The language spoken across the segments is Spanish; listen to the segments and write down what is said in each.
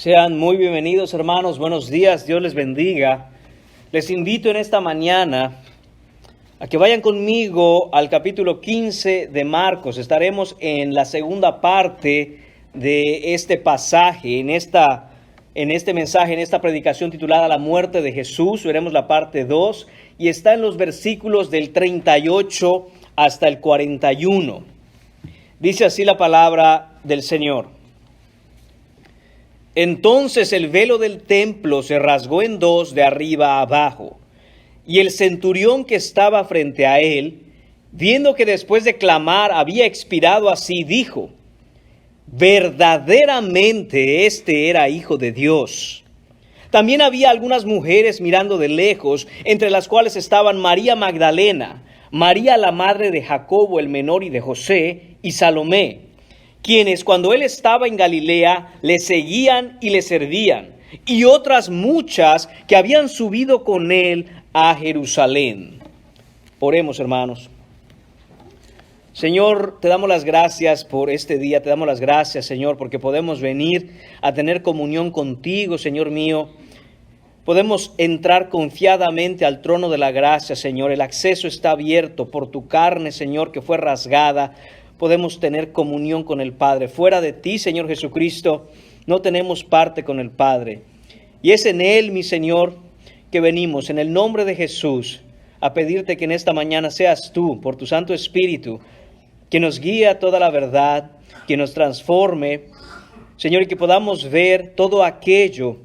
Sean muy bienvenidos, hermanos. Buenos días, Dios les bendiga. Les invito en esta mañana a que vayan conmigo al capítulo 15 de Marcos. Estaremos en la segunda parte de este pasaje, en este mensaje, en esta predicación titulada La muerte de Jesús. Veremos la parte 2 y está en los versículos del 38 hasta el 41. Dice así la palabra del Señor. Entonces el velo del templo se rasgó en dos de arriba a abajo, y el centurión que estaba frente a él, viendo que después de clamar había expirado así, dijo: verdaderamente este era hijo de Dios. También había algunas mujeres mirando de lejos, entre las cuales estaban María Magdalena, María la madre de Jacobo el menor y de José, y Salomé, quienes cuando él estaba en Galilea le seguían y le servían, y otras muchas que habían subido con él a Jerusalén. Oremos, hermanos. Señor, te damos las gracias por este día, te damos las gracias, Señor, porque podemos venir a tener comunión contigo, Señor mío. Podemos entrar confiadamente al trono de la gracia, Señor. El acceso está abierto por tu carne, Señor, que fue rasgada. Podemos tener comunión con el Padre. Fuera de ti, Señor Jesucristo, no tenemos parte con el Padre. Y es en Él, mi Señor, que venimos, en el nombre de Jesús, a pedirte que en esta mañana seas tú, por tu Santo Espíritu, que nos guíe a toda la verdad, que nos transforme, Señor, y que podamos ver todo aquello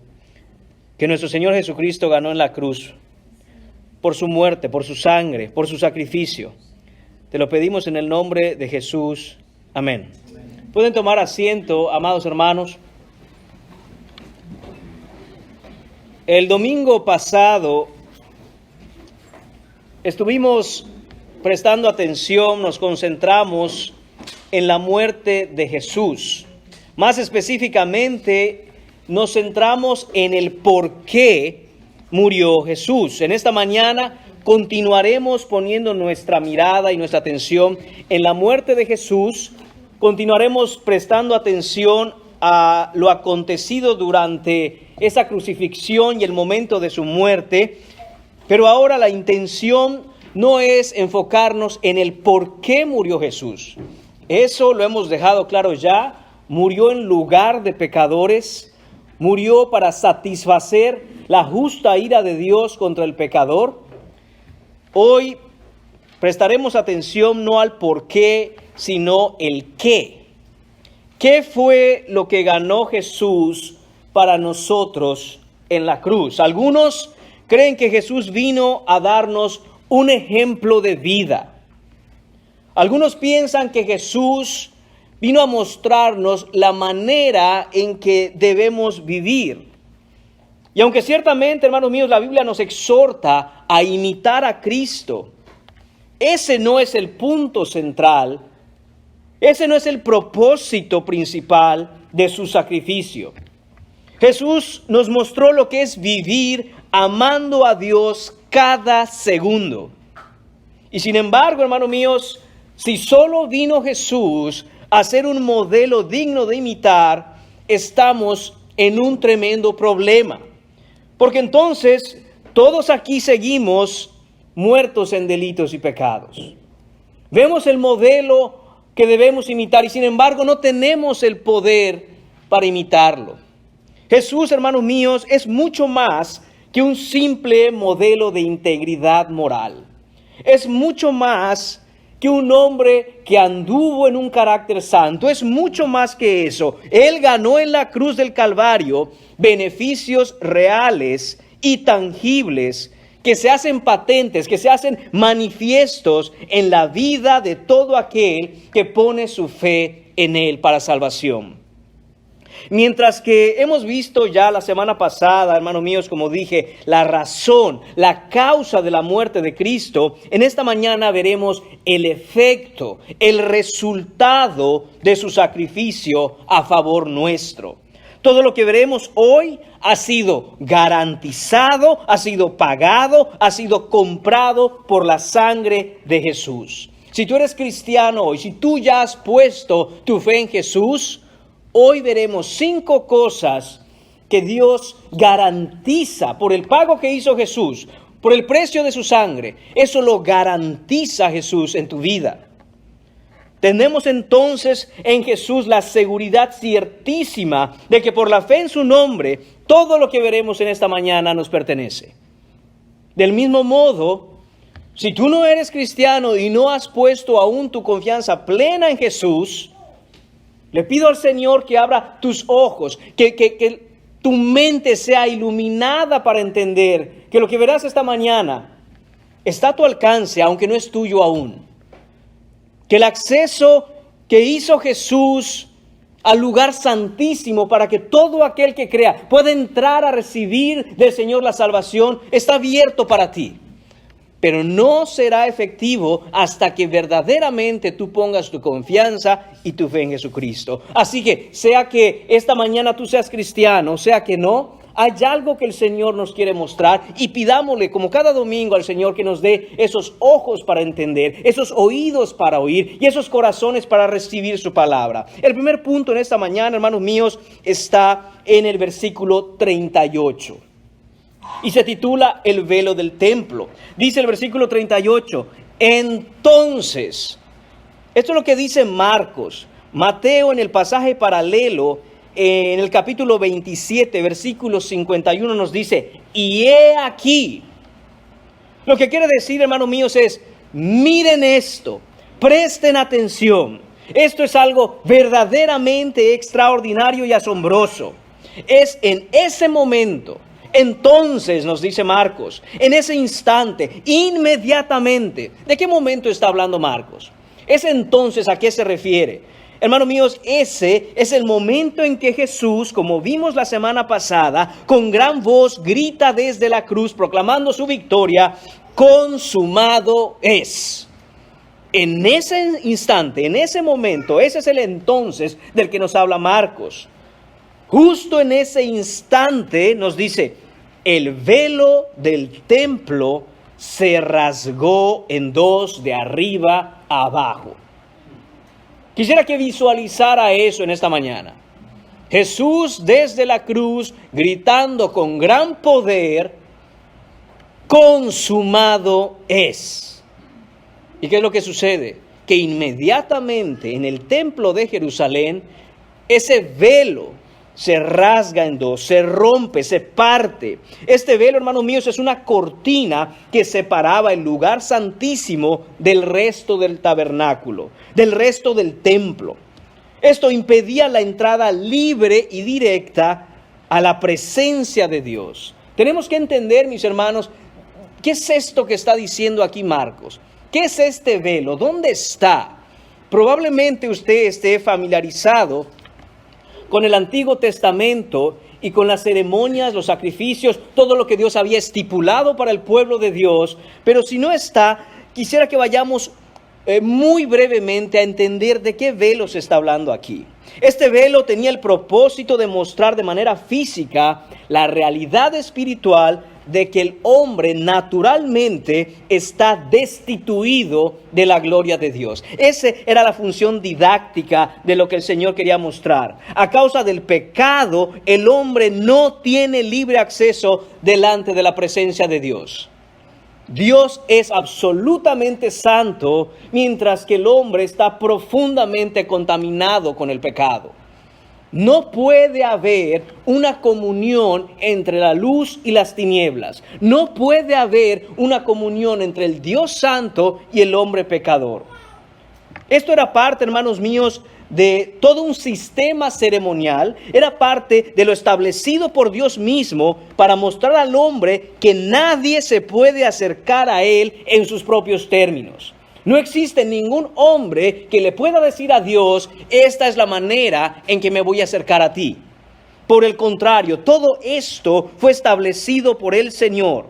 que nuestro Señor Jesucristo ganó en la cruz, por su muerte, por su sangre, por su sacrificio. Te lo pedimos en el nombre de Jesús. Amén. Pueden tomar asiento, amados hermanos. El domingo pasado estuvimos prestando atención, nos concentramos en la muerte de Jesús. Más específicamente, nos centramos en el por qué murió Jesús. En esta mañana continuaremos poniendo nuestra mirada y nuestra atención en la muerte de Jesús. Continuaremos prestando atención a lo acontecido durante esa crucifixión y el momento de su muerte. Pero ahora la intención no es enfocarnos en el por qué murió Jesús. Eso lo hemos dejado claro ya. Murió en lugar de pecadores. Murió para satisfacer la justa ira de Dios contra el pecador. Hoy prestaremos atención no al por qué, sino el qué. ¿Qué fue lo que ganó Jesús para nosotros en la cruz? Algunos creen que Jesús vino a darnos un ejemplo de vida. Algunos piensan que Jesús vino a mostrarnos la manera en que debemos vivir. Y aunque ciertamente, hermanos míos, la Biblia nos exhorta a imitar a Cristo, ese no es el punto central, ese no es el propósito principal de su sacrificio. Jesús nos mostró lo que es vivir amando a Dios cada segundo. Y sin embargo, hermanos míos, si solo vino Jesús a ser un modelo digno de imitar, estamos en un tremendo problema. Porque entonces todos aquí seguimos muertos en delitos y pecados. Vemos el modelo que debemos imitar y sin embargo no tenemos el poder para imitarlo. Jesús, hermanos míos, es mucho más que un simple modelo de integridad moral. Es mucho más que un hombre que anduvo en un carácter santo. Es mucho más que eso. Él ganó en la cruz del Calvario beneficios reales y tangibles que se hacen patentes, que se hacen manifiestos en la vida de todo aquel que pone su fe en Él para salvación. Mientras que hemos visto ya la semana pasada, hermanos míos, como dije, la razón, la causa de la muerte de Cristo, en esta mañana veremos el efecto, el resultado de su sacrificio a favor nuestro. Todo lo que veremos hoy ha sido garantizado, ha sido pagado, ha sido comprado por la sangre de Jesús. Si tú eres cristiano hoy, si tú ya has puesto tu fe en Jesús, hoy veremos 5 cosas que Dios garantiza por el pago que hizo Jesús, por el precio de su sangre. Eso lo garantiza Jesús en tu vida. Tenemos entonces en Jesús la seguridad ciertísima de que por la fe en su nombre, todo lo que veremos en esta mañana nos pertenece. Del mismo modo, si tú no eres cristiano y no has puesto aún tu confianza plena en Jesús, le pido al Señor que abra tus ojos, que tu mente sea iluminada para entender que lo que verás esta mañana está a tu alcance, aunque no es tuyo aún. Que el acceso que hizo Jesús al lugar santísimo para que todo aquel que crea pueda entrar a recibir del Señor la salvación está abierto para ti. Pero no será efectivo hasta que verdaderamente tú pongas tu confianza y tu fe en Jesucristo. Así que, sea que esta mañana tú seas cristiano, sea que no, hay algo que el Señor nos quiere mostrar y pidámosle, como cada domingo, al Señor que nos dé esos ojos para entender, esos oídos para oír y esos corazones para recibir su palabra. El primer punto en esta mañana, hermanos míos, está en el versículo 38. Y se titula El velo del templo. Dice el versículo 38, entonces, esto es lo que dice Marcos. Mateo en el pasaje paralelo, en el capítulo 27, versículo 51 nos dice, y he aquí. Lo que quiere decir, hermanos míos, es, miren esto, presten atención. Esto es algo verdaderamente extraordinario y asombroso. Es en ese momento. Entonces, nos dice Marcos, en ese instante, inmediatamente. ¿De qué momento está hablando Marcos? Ese entonces, ¿a qué se refiere? Hermanos míos, ese es el momento en que Jesús, como vimos la semana pasada, con gran voz grita desde la cruz, proclamando su victoria, consumado es. En ese instante, en ese momento, ese es el entonces del que nos habla Marcos. Justo en ese instante nos dice, el velo del templo se rasgó en dos de arriba a abajo. Quisiera que visualizara eso en esta mañana. Jesús desde la cruz gritando con gran poder, consumado es. ¿Y qué es lo que sucede? Que inmediatamente en el templo de Jerusalén, ese velo se rasga en dos, se rompe, se parte. Este velo, hermanos míos, es una cortina que separaba el lugar santísimo del resto del tabernáculo, del resto del templo. Esto impedía la entrada libre y directa a la presencia de Dios. Tenemos que entender, mis hermanos, ¿qué es esto que está diciendo aquí Marcos? ¿Qué es este velo? ¿Dónde está? Probablemente usted esté familiarizado con el Antiguo Testamento y con las ceremonias, los sacrificios, todo lo que Dios había estipulado para el pueblo de Dios. Pero si no está, quisiera que vayamos muy brevemente a entender de qué velo se está hablando aquí. Este velo tenía el propósito de mostrar de manera física la realidad espiritual de que el hombre naturalmente está destituido de la gloria de Dios. Esa era la función didáctica de lo que el Señor quería mostrar. A causa del pecado, el hombre no tiene libre acceso delante de la presencia de Dios. Dios es absolutamente santo, mientras que el hombre está profundamente contaminado con el pecado. No puede haber una comunión entre la luz y las tinieblas. No puede haber una comunión entre el Dios santo y el hombre pecador. Esto era parte, hermanos míos, de todo un sistema ceremonial. Era parte de lo establecido por Dios mismo para mostrar al hombre que nadie se puede acercar a él en sus propios términos. No existe ningún hombre que le pueda decir a Dios, esta es la manera en que me voy a acercar a ti. Por el contrario, todo esto fue establecido por el Señor.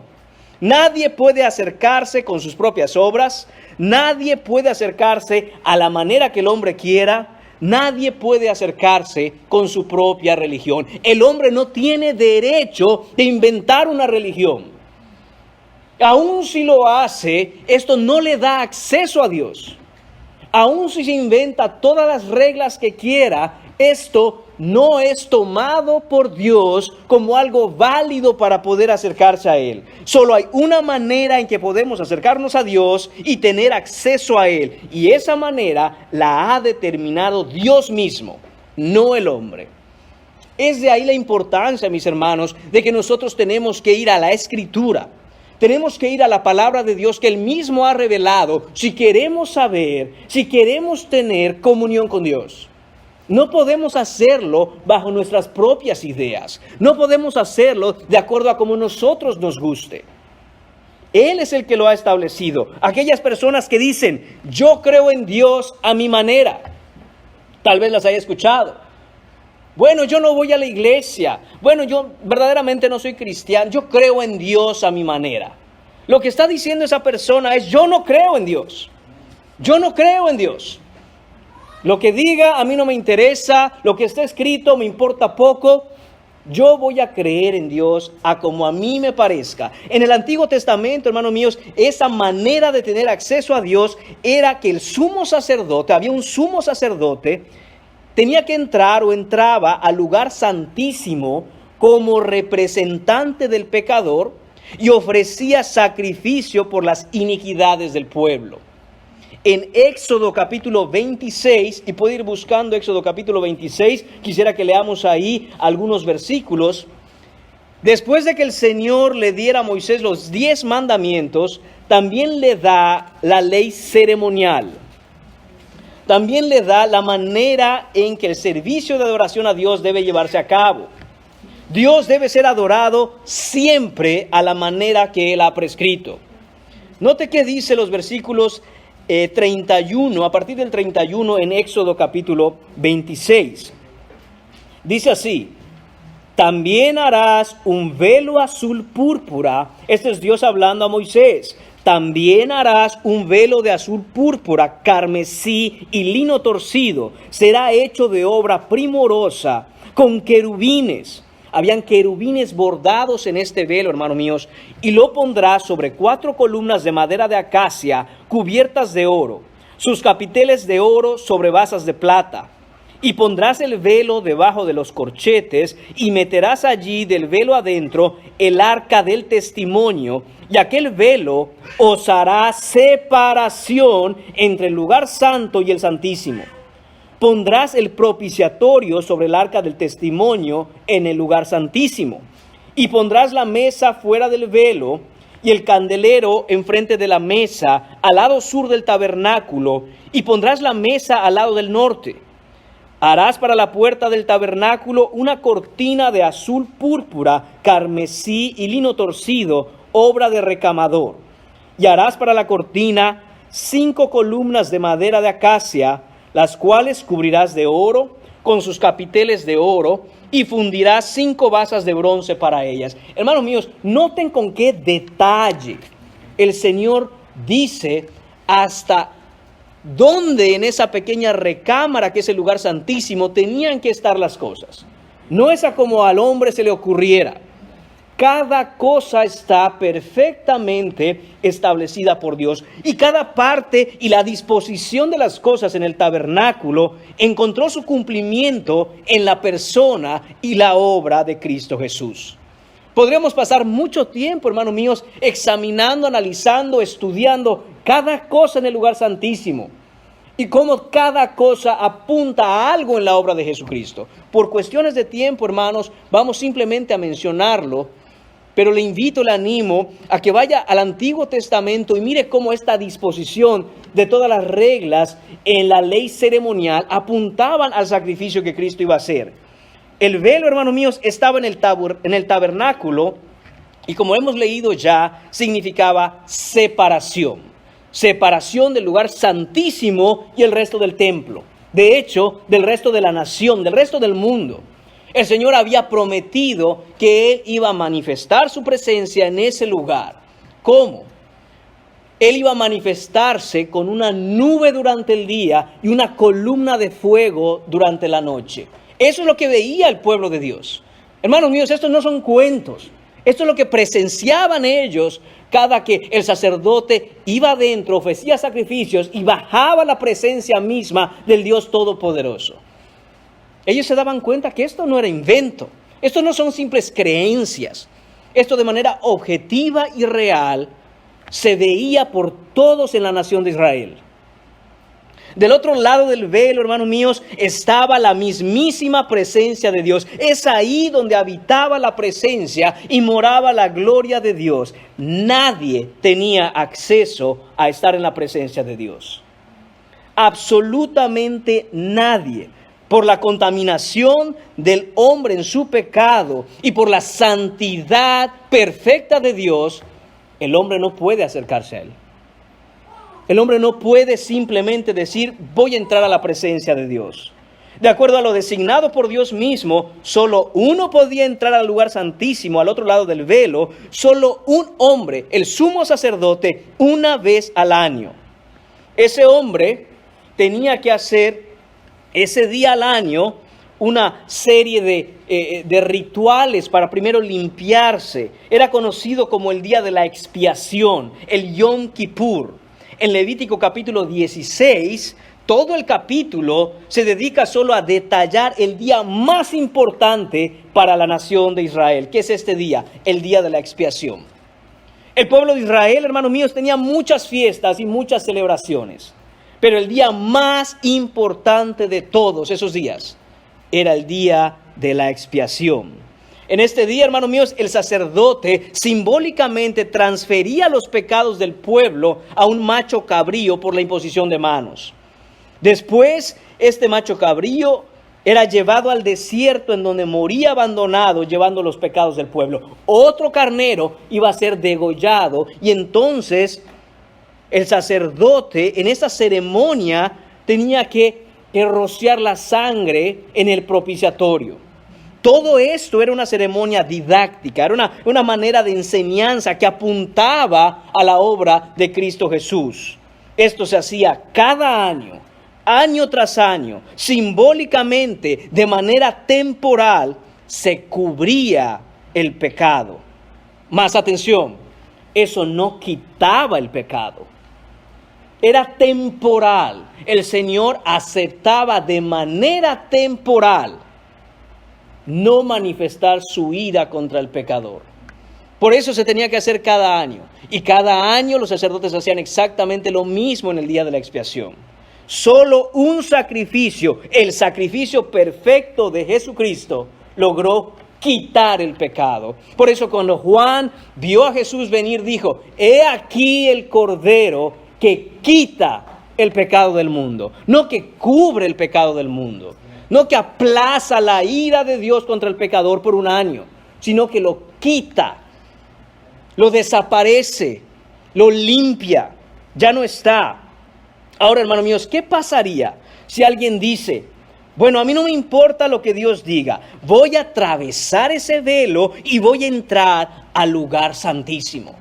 Nadie puede acercarse con sus propias obras. Nadie puede acercarse a la manera que el hombre quiera. Nadie puede acercarse con su propia religión. El hombre no tiene derecho de inventar una religión. Aun si lo hace, esto no le da acceso a Dios. Aun si se inventa todas las reglas que quiera, esto no es tomado por Dios como algo válido para poder acercarse a Él. Solo hay una manera en que podemos acercarnos a Dios y tener acceso a Él. Y esa manera la ha determinado Dios mismo, no el hombre. Es de ahí la importancia, mis hermanos, de que nosotros tenemos que ir a la Escritura. Tenemos que ir a la palabra de Dios que Él mismo ha revelado si queremos saber, si queremos tener comunión con Dios. No podemos hacerlo bajo nuestras propias ideas. No podemos hacerlo de acuerdo a como nosotros nos guste. Él es el que lo ha establecido. Aquellas personas que dicen, yo creo en Dios a mi manera. Tal vez las haya escuchado. Bueno, yo no voy a la iglesia. Bueno, yo verdaderamente no soy cristiano. Yo creo en Dios a mi manera. Lo que está diciendo esa persona es, yo no creo en Dios. Yo no creo en Dios. Lo que diga a mí no me interesa, lo que está escrito me importa poco. Yo voy a creer en Dios a como a mí me parezca. En el Antiguo Testamento, hermanos míos, esa manera de tener acceso a Dios era que el sumo sacerdote, había un sumo sacerdote, tenía que entrar o entraba al lugar santísimo como representante del pecador y ofrecía sacrificio por las iniquidades del pueblo. En Éxodo capítulo 26, y puede ir buscando Éxodo capítulo 26, quisiera que leamos ahí algunos versículos. Después de que el Señor le diera a Moisés los 10 mandamientos, también le da la ley ceremonial. También le da la manera en que el servicio de adoración a Dios debe llevarse a cabo. Dios debe ser adorado siempre a la manera que Él ha prescrito. Note que dice los versículos 31, a partir del 31 en Éxodo capítulo 26. Dice así, también harás un velo azul púrpura. Este es Dios hablando a Moisés. También harás un velo de azul púrpura, carmesí y lino torcido. Será hecho de obra primorosa, con querubines. Habían querubines bordados en este velo, hermanos míos, y lo pondrás sobre 4 columnas de madera de acacia cubiertas de oro, sus capiteles de oro sobre basas de plata. Y pondrás el velo debajo de los corchetes y meterás allí del velo adentro el arca del testimonio, y aquel velo os hará separación entre el lugar santo y el santísimo. Pondrás el propiciatorio sobre el arca del testimonio en el lugar santísimo. Y pondrás la mesa fuera del velo y el candelero enfrente de la mesa al lado sur del tabernáculo. Y pondrás la mesa al lado del norte. Harás para la puerta del tabernáculo una cortina de azul púrpura, carmesí y lino torcido, obra de recamador. Y harás para la cortina 5 columnas de madera de acacia, las cuales cubrirás de oro, con sus capiteles de oro, y fundirás 5 basas de bronce para ellas. Hermanos míos, noten con qué detalle el Señor dice hasta dónde en esa pequeña recámara, que es el lugar santísimo, tenían que estar las cosas. No es a como al hombre se le ocurriera. Cada cosa está perfectamente establecida por Dios, y cada parte y la disposición de las cosas en el tabernáculo encontró su cumplimiento en la persona y la obra de Cristo Jesús. Podríamos pasar mucho tiempo, hermanos míos, examinando, analizando, estudiando cada cosa en el lugar santísimo y cómo cada cosa apunta a algo en la obra de Jesucristo. Por cuestiones de tiempo, hermanos, vamos simplemente a mencionarlo. Pero le invito, le animo a que vaya al Antiguo Testamento y mire cómo esta disposición de todas las reglas en la ley ceremonial apuntaban al sacrificio que Cristo iba a hacer. El velo, hermanos míos, estaba en el tabernáculo, y como hemos leído ya, significaba separación. Separación del lugar santísimo y el resto del templo. De hecho, del resto de la nación, del resto del mundo. El Señor había prometido que Él iba a manifestar su presencia en ese lugar. ¿Cómo? Él iba a manifestarse con una nube durante el día y una columna de fuego durante la noche. Eso es lo que veía el pueblo de Dios. Hermanos míos, estos no son cuentos. Esto es lo que presenciaban ellos cada que el sacerdote iba adentro, ofrecía sacrificios y bajaba la presencia misma del Dios Todopoderoso. Ellos se daban cuenta que esto no era invento, esto no son simples creencias. Esto de manera objetiva y real se veía por todos en la nación de Israel. Del otro lado del velo, hermanos míos, estaba la mismísima presencia de Dios. Es ahí donde habitaba la presencia y moraba la gloria de Dios. Nadie tenía acceso a estar en la presencia de Dios. Absolutamente nadie. Por la contaminación del hombre en su pecado y por la santidad perfecta de Dios, el hombre no puede acercarse a Él. El hombre no puede simplemente decir, voy a entrar a la presencia de Dios. De acuerdo a lo designado por Dios mismo, solo uno podía entrar al lugar santísimo, al otro lado del velo, solo un hombre, el sumo sacerdote, una vez al año. Ese hombre tenía que hacer ese día al año una serie de rituales para primero limpiarse. Era conocido como el día de la expiación, el Yom Kippur. En Levítico capítulo 16, todo el capítulo se dedica solo a detallar el día más importante para la nación de Israel. ¿Qué es este día? El día de la expiación. El pueblo de Israel, hermanos míos, tenía muchas fiestas y muchas celebraciones. Pero el día más importante de todos esos días era el día de la expiación. En este día, hermanos míos, el sacerdote simbólicamente transfería los pecados del pueblo a un macho cabrío por la imposición de manos. Después, este macho cabrío era llevado al desierto en donde moría abandonado llevando los pecados del pueblo. Otro carnero iba a ser degollado y entonces el sacerdote en esa ceremonia tenía que rociar la sangre en el propiciatorio. Todo esto era una ceremonia didáctica, era una manera de enseñanza que apuntaba a la obra de Cristo Jesús. Esto se hacía cada año, año tras año, simbólicamente, de manera temporal, se cubría el pecado. Más atención, eso no quitaba el pecado. Era temporal. El Señor aceptaba de manera temporal no manifestar su ira contra el pecador. Por eso se tenía que hacer cada año. Y cada año los sacerdotes hacían exactamente lo mismo en el día de la expiación. Solo un sacrificio, el sacrificio perfecto de Jesucristo, logró quitar el pecado. Por eso cuando Juan vio a Jesús venir, dijo, he aquí el Cordero que quita el pecado del mundo, no que cubre el pecado del mundo, no que aplaza la ira de Dios contra el pecador por un año, sino que lo quita, lo desaparece, lo limpia, ya no está. Ahora, hermanos míos, ¿qué pasaría si alguien dice, bueno, a mí no me importa lo que Dios diga, voy a atravesar ese velo y voy a entrar al lugar santísimo?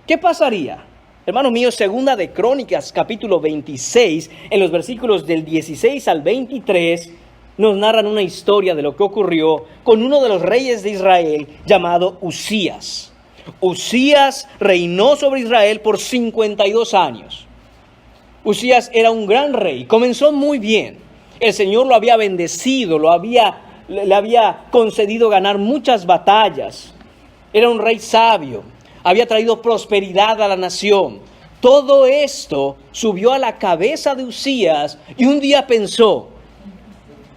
¿Qué pasaría? Hermanos míos, segunda de Crónicas, capítulo 26, en los versículos del 16 al 23, nos narran una historia de lo que ocurrió con uno de los reyes de Israel llamado Usías. Usías reinó sobre Israel por 52 años. Usías era un gran rey, comenzó muy bien. El Señor lo había bendecido, le había concedido ganar muchas batallas. Era un rey sabio. Había traído prosperidad a la nación. Todo esto subió a la cabeza de Usías y un día pensó,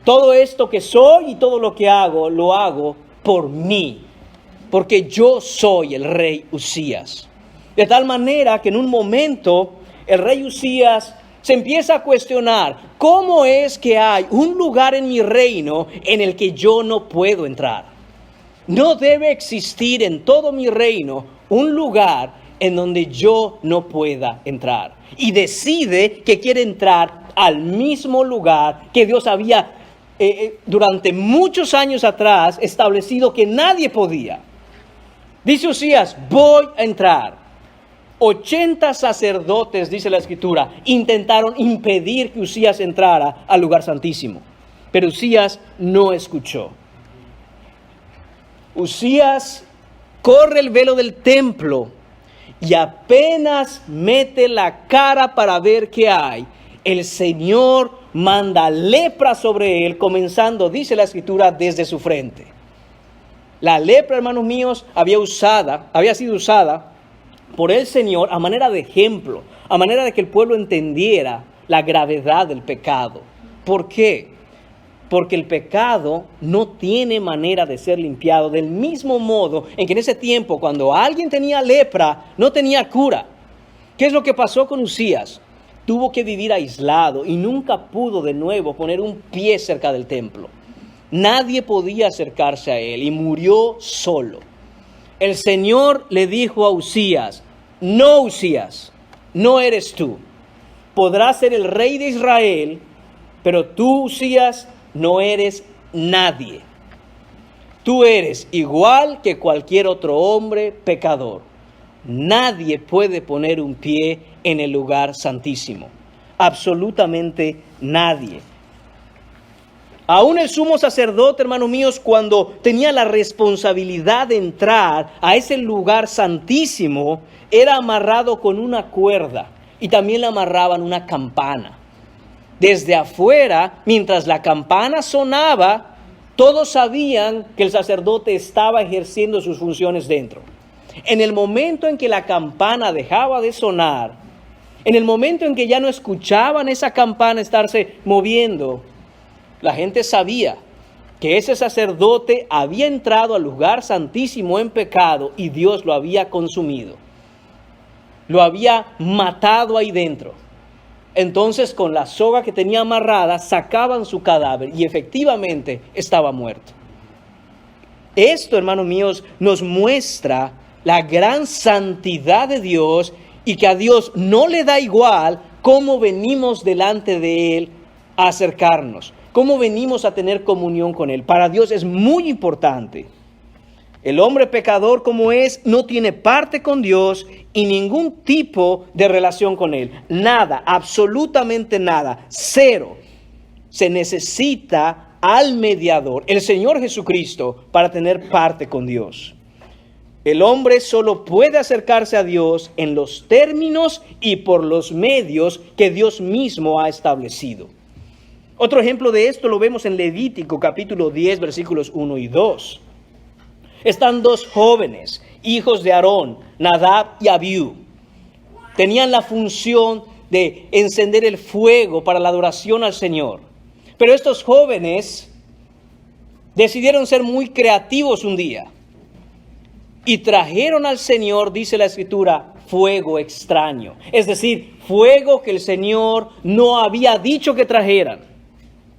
todo esto que soy y todo lo que hago, lo hago por mí, porque yo soy el rey Usías. De tal manera que en un momento el rey Usías se empieza a cuestionar, ¿cómo es que hay un lugar en mi reino en el que yo no puedo entrar? No debe existir en todo mi reino un lugar en donde yo no pueda entrar. Y decide que quiere entrar al mismo lugar que Dios había durante muchos años atrás establecido que nadie podía. Dice Usías, voy a entrar. 80 sacerdotes, dice la Escritura, intentaron impedir que Usías entrara al lugar santísimo. Pero Usías no escuchó. Usías corre el velo del templo y apenas mete la cara para ver qué hay, el Señor manda lepra sobre él, comenzando, dice la Escritura, desde su frente. La lepra, hermanos míos, había sido usada por el Señor a manera de ejemplo, a manera de que el pueblo entendiera la gravedad del pecado. ¿Por qué? Porque el pecado no tiene manera de ser limpiado, del mismo modo en que en ese tiempo, cuando alguien tenía lepra, no tenía cura. ¿Qué es lo que pasó con Usías? Tuvo que vivir aislado y nunca pudo de nuevo poner un pie cerca del templo. Nadie podía acercarse a él y murió solo. El Señor le dijo a Usías, Usías, no eres tú. Podrás ser el rey de Israel, pero tú, Usías, no eres nadie. Tú eres igual que cualquier otro hombre pecador. Nadie puede poner un pie en el lugar santísimo. Absolutamente nadie. Aún el sumo sacerdote, hermanos míos, cuando tenía la responsabilidad de entrar a ese lugar santísimo, era amarrado con una cuerda y también le amarraban una campana. Desde afuera, mientras la campana sonaba, todos sabían que el sacerdote estaba ejerciendo sus funciones dentro. En el momento en que la campana dejaba de sonar, en el momento en que ya no escuchaban esa campana estarse moviendo, la gente sabía que ese sacerdote había entrado al lugar santísimo en pecado y Dios lo había consumido. Lo había matado ahí dentro. Entonces, con la soga que tenía amarrada, sacaban su cadáver y efectivamente estaba muerto. Esto, hermanos míos, nos muestra la gran santidad de Dios y que a Dios no le da igual cómo venimos delante de Él a acercarnos, cómo venimos a tener comunión con Él. Para Dios es muy importante. El hombre pecador como es, no tiene parte con Dios y ningún tipo de relación con Él. Nada, absolutamente nada, cero. Se necesita al mediador, el Señor Jesucristo, para tener parte con Dios. El hombre solo puede acercarse a Dios en los términos y por los medios que Dios mismo ha establecido. Otro ejemplo de esto lo vemos en Levítico capítulo 10, versículos 1 y 2. Están dos jóvenes, hijos de Aarón, Nadab y Abiú. Tenían la función de encender el fuego para la adoración al Señor. Pero estos jóvenes decidieron ser muy creativos un día. Y trajeron al Señor, dice la Escritura, fuego extraño. Es decir, fuego que el Señor no había dicho que trajeran.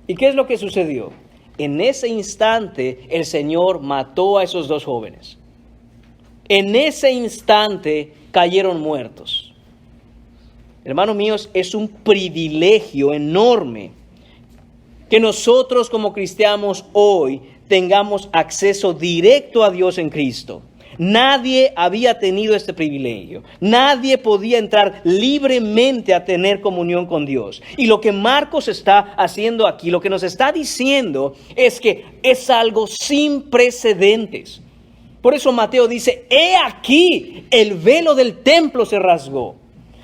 ¿Y qué es lo que sucedió? En ese instante el Señor mató a esos dos jóvenes. En ese instante cayeron muertos. Hermanos míos, es un privilegio enorme que nosotros como cristianos hoy tengamos acceso directo a Dios en Cristo. Nadie había tenido este privilegio. Nadie podía entrar libremente a tener comunión con Dios. Y lo que Marcos está haciendo aquí, lo que nos está diciendo es que es algo sin precedentes. Por eso Mateo dice, he aquí, el velo del templo se rasgó.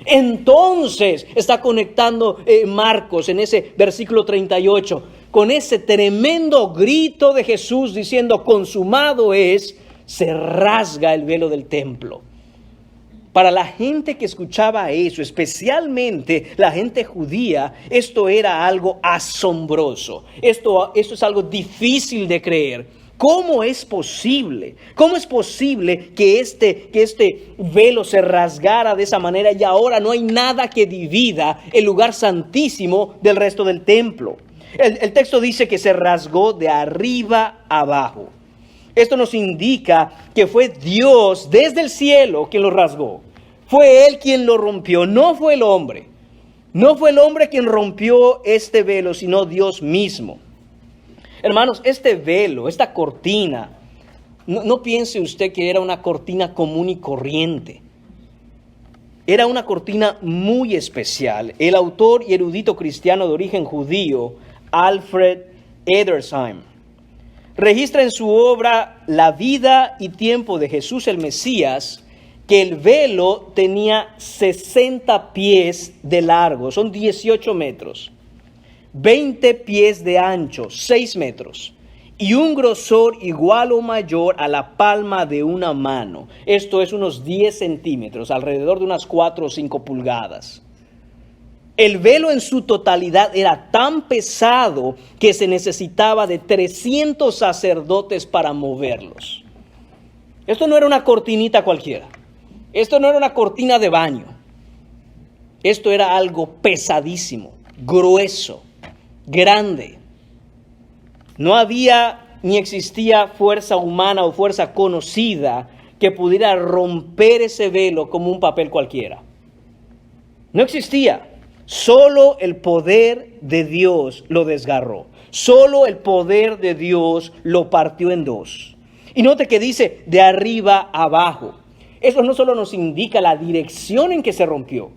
Entonces está conectando Marcos en ese versículo 38 con ese tremendo grito de Jesús diciendo, consumado es. Se rasga el velo del templo. Para la gente que escuchaba eso, especialmente la gente judía, esto era algo asombroso. Esto es algo difícil de creer. ¿Cómo es posible? ¿Cómo es posible que este velo se rasgara de esa manera y ahora no hay nada que divida el lugar santísimo del resto del templo? El texto dice que se rasgó de arriba abajo. Esto nos indica que fue Dios desde el cielo quien lo rasgó. Fue Él quien lo rompió, no fue el hombre. No fue el hombre quien rompió este velo, sino Dios mismo. Hermanos, este velo, esta cortina, no piense usted que era una cortina común y corriente. Era una cortina muy especial. El autor y erudito cristiano de origen judío, Alfred Edersheim, registra en su obra La vida y tiempo de Jesús el Mesías que el velo tenía 60 pies de largo, son 18 metros, 20 pies de ancho, 6 metros, y un grosor igual o mayor a la palma de una mano. Esto es unos 10 centímetros, alrededor de unas 4 o 5 pulgadas. El velo en su totalidad era tan pesado que se necesitaba de 300 sacerdotes para moverlos. Esto no era una cortinita cualquiera. Esto no era una cortina de baño. Esto era algo pesadísimo, grueso, grande. No había ni existía fuerza humana o fuerza conocida que pudiera romper ese velo como un papel cualquiera. No existía. Solo el poder de Dios lo desgarró. Solo el poder de Dios lo partió en dos. Y note que dice de arriba abajo. Eso no solo nos indica la dirección en que se rompió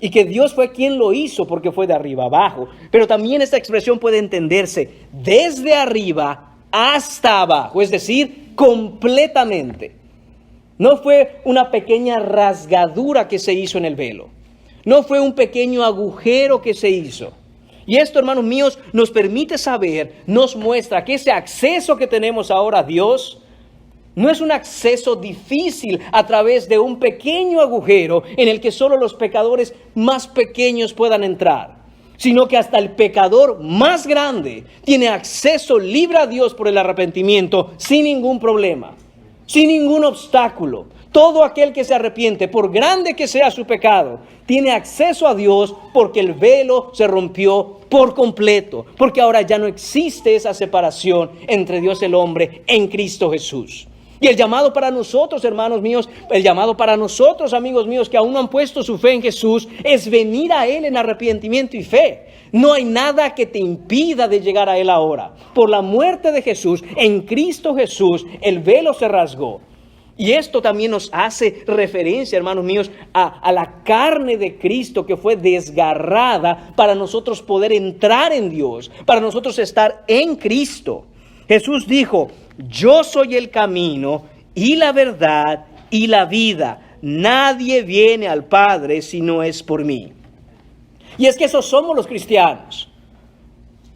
y que Dios fue quien lo hizo porque fue de arriba abajo, pero también esta expresión puede entenderse desde arriba hasta abajo, es decir, completamente. No fue una pequeña rasgadura que se hizo en el velo. No fue un pequeño agujero que se hizo. Y esto, hermanos míos, nos permite saber, nos muestra que ese acceso que tenemos ahora a Dios no es un acceso difícil a través de un pequeño agujero en el que solo los pecadores más pequeños puedan entrar, sino que hasta el pecador más grande tiene acceso libre a Dios por el arrepentimiento sin ningún problema, sin ningún obstáculo. Todo aquel que se arrepiente, por grande que sea su pecado, tiene acceso a Dios porque el velo se rompió por completo, porque ahora ya no existe esa separación entre Dios y el hombre en Cristo Jesús. Y el llamado para nosotros, hermanos míos, el llamado para nosotros, amigos míos, que aún no han puesto su fe en Jesús, es venir a Él en arrepentimiento y fe. No hay nada que te impida de llegar a Él ahora. Por la muerte de Jesús, en Cristo Jesús, el velo se rasgó. Y esto también nos hace referencia, hermanos míos, a la carne de Cristo que fue desgarrada para nosotros poder entrar en Dios, para nosotros estar en Cristo. Jesús dijo: yo soy el camino y la verdad y la vida. Nadie viene al Padre si no es por mí. Y es que esos somos los cristianos.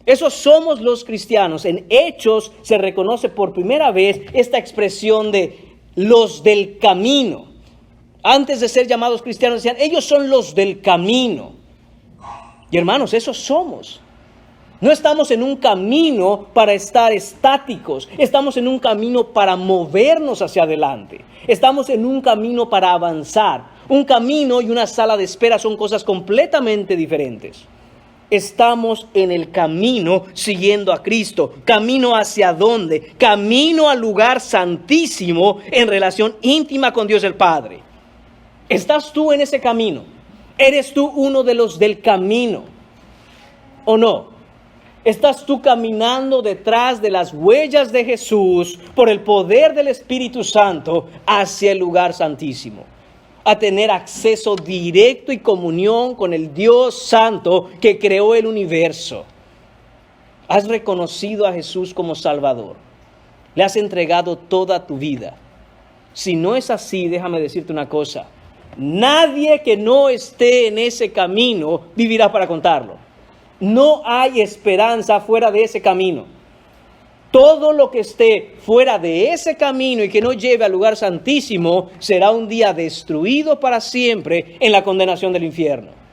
Esos somos los cristianos. En Hechos se reconoce por primera vez esta expresión de los del camino. Antes de ser llamados cristianos decían, ellos son los del camino. Y hermanos, esos somos. No estamos en un camino para estar estáticos. Estamos en un camino para movernos hacia adelante. Estamos en un camino para avanzar. Un camino y una sala de espera son cosas completamente diferentes. Estamos en el camino siguiendo a Cristo. ¿Camino hacia dónde? Camino al lugar santísimo en relación íntima con Dios el Padre. ¿Estás tú en ese camino? ¿Eres tú uno de los del camino? ¿O no? ¿Estás tú caminando detrás de las huellas de Jesús por el poder del Espíritu Santo hacia el lugar santísimo? A tener acceso directo y comunión con el Dios Santo que creó el universo. ¿Has reconocido a Jesús como Salvador? ¿Le has entregado toda tu vida? Si no es así, déjame decirte una cosa. Nadie que no esté en ese camino vivirá para contarlo. No hay esperanza fuera de ese camino. Todo lo que esté fuera de ese camino y que no lleve al lugar santísimo será un día destruido para siempre en la condenación del infierno.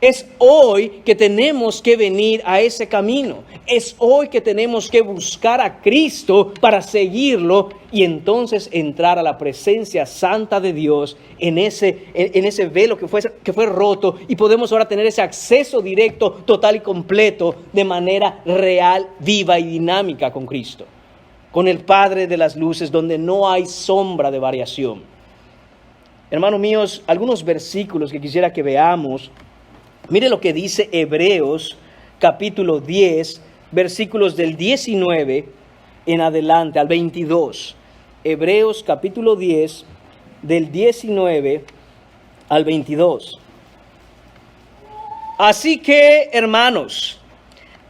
Es hoy que tenemos que venir a ese camino. Es hoy que tenemos que buscar a Cristo para seguirlo y entonces entrar a la presencia santa de Dios en ese velo que fue roto, y podemos ahora tener ese acceso directo, total y completo, de manera real, viva y dinámica con Cristo, con el Padre de las luces, donde no hay sombra de variación. Hermanos míos, algunos versículos que quisiera que veamos. Mire lo que dice Hebreos capítulo 10, versículos del 19 en adelante al 22. Hebreos capítulo 10, del 19 al 22. Así que, hermanos,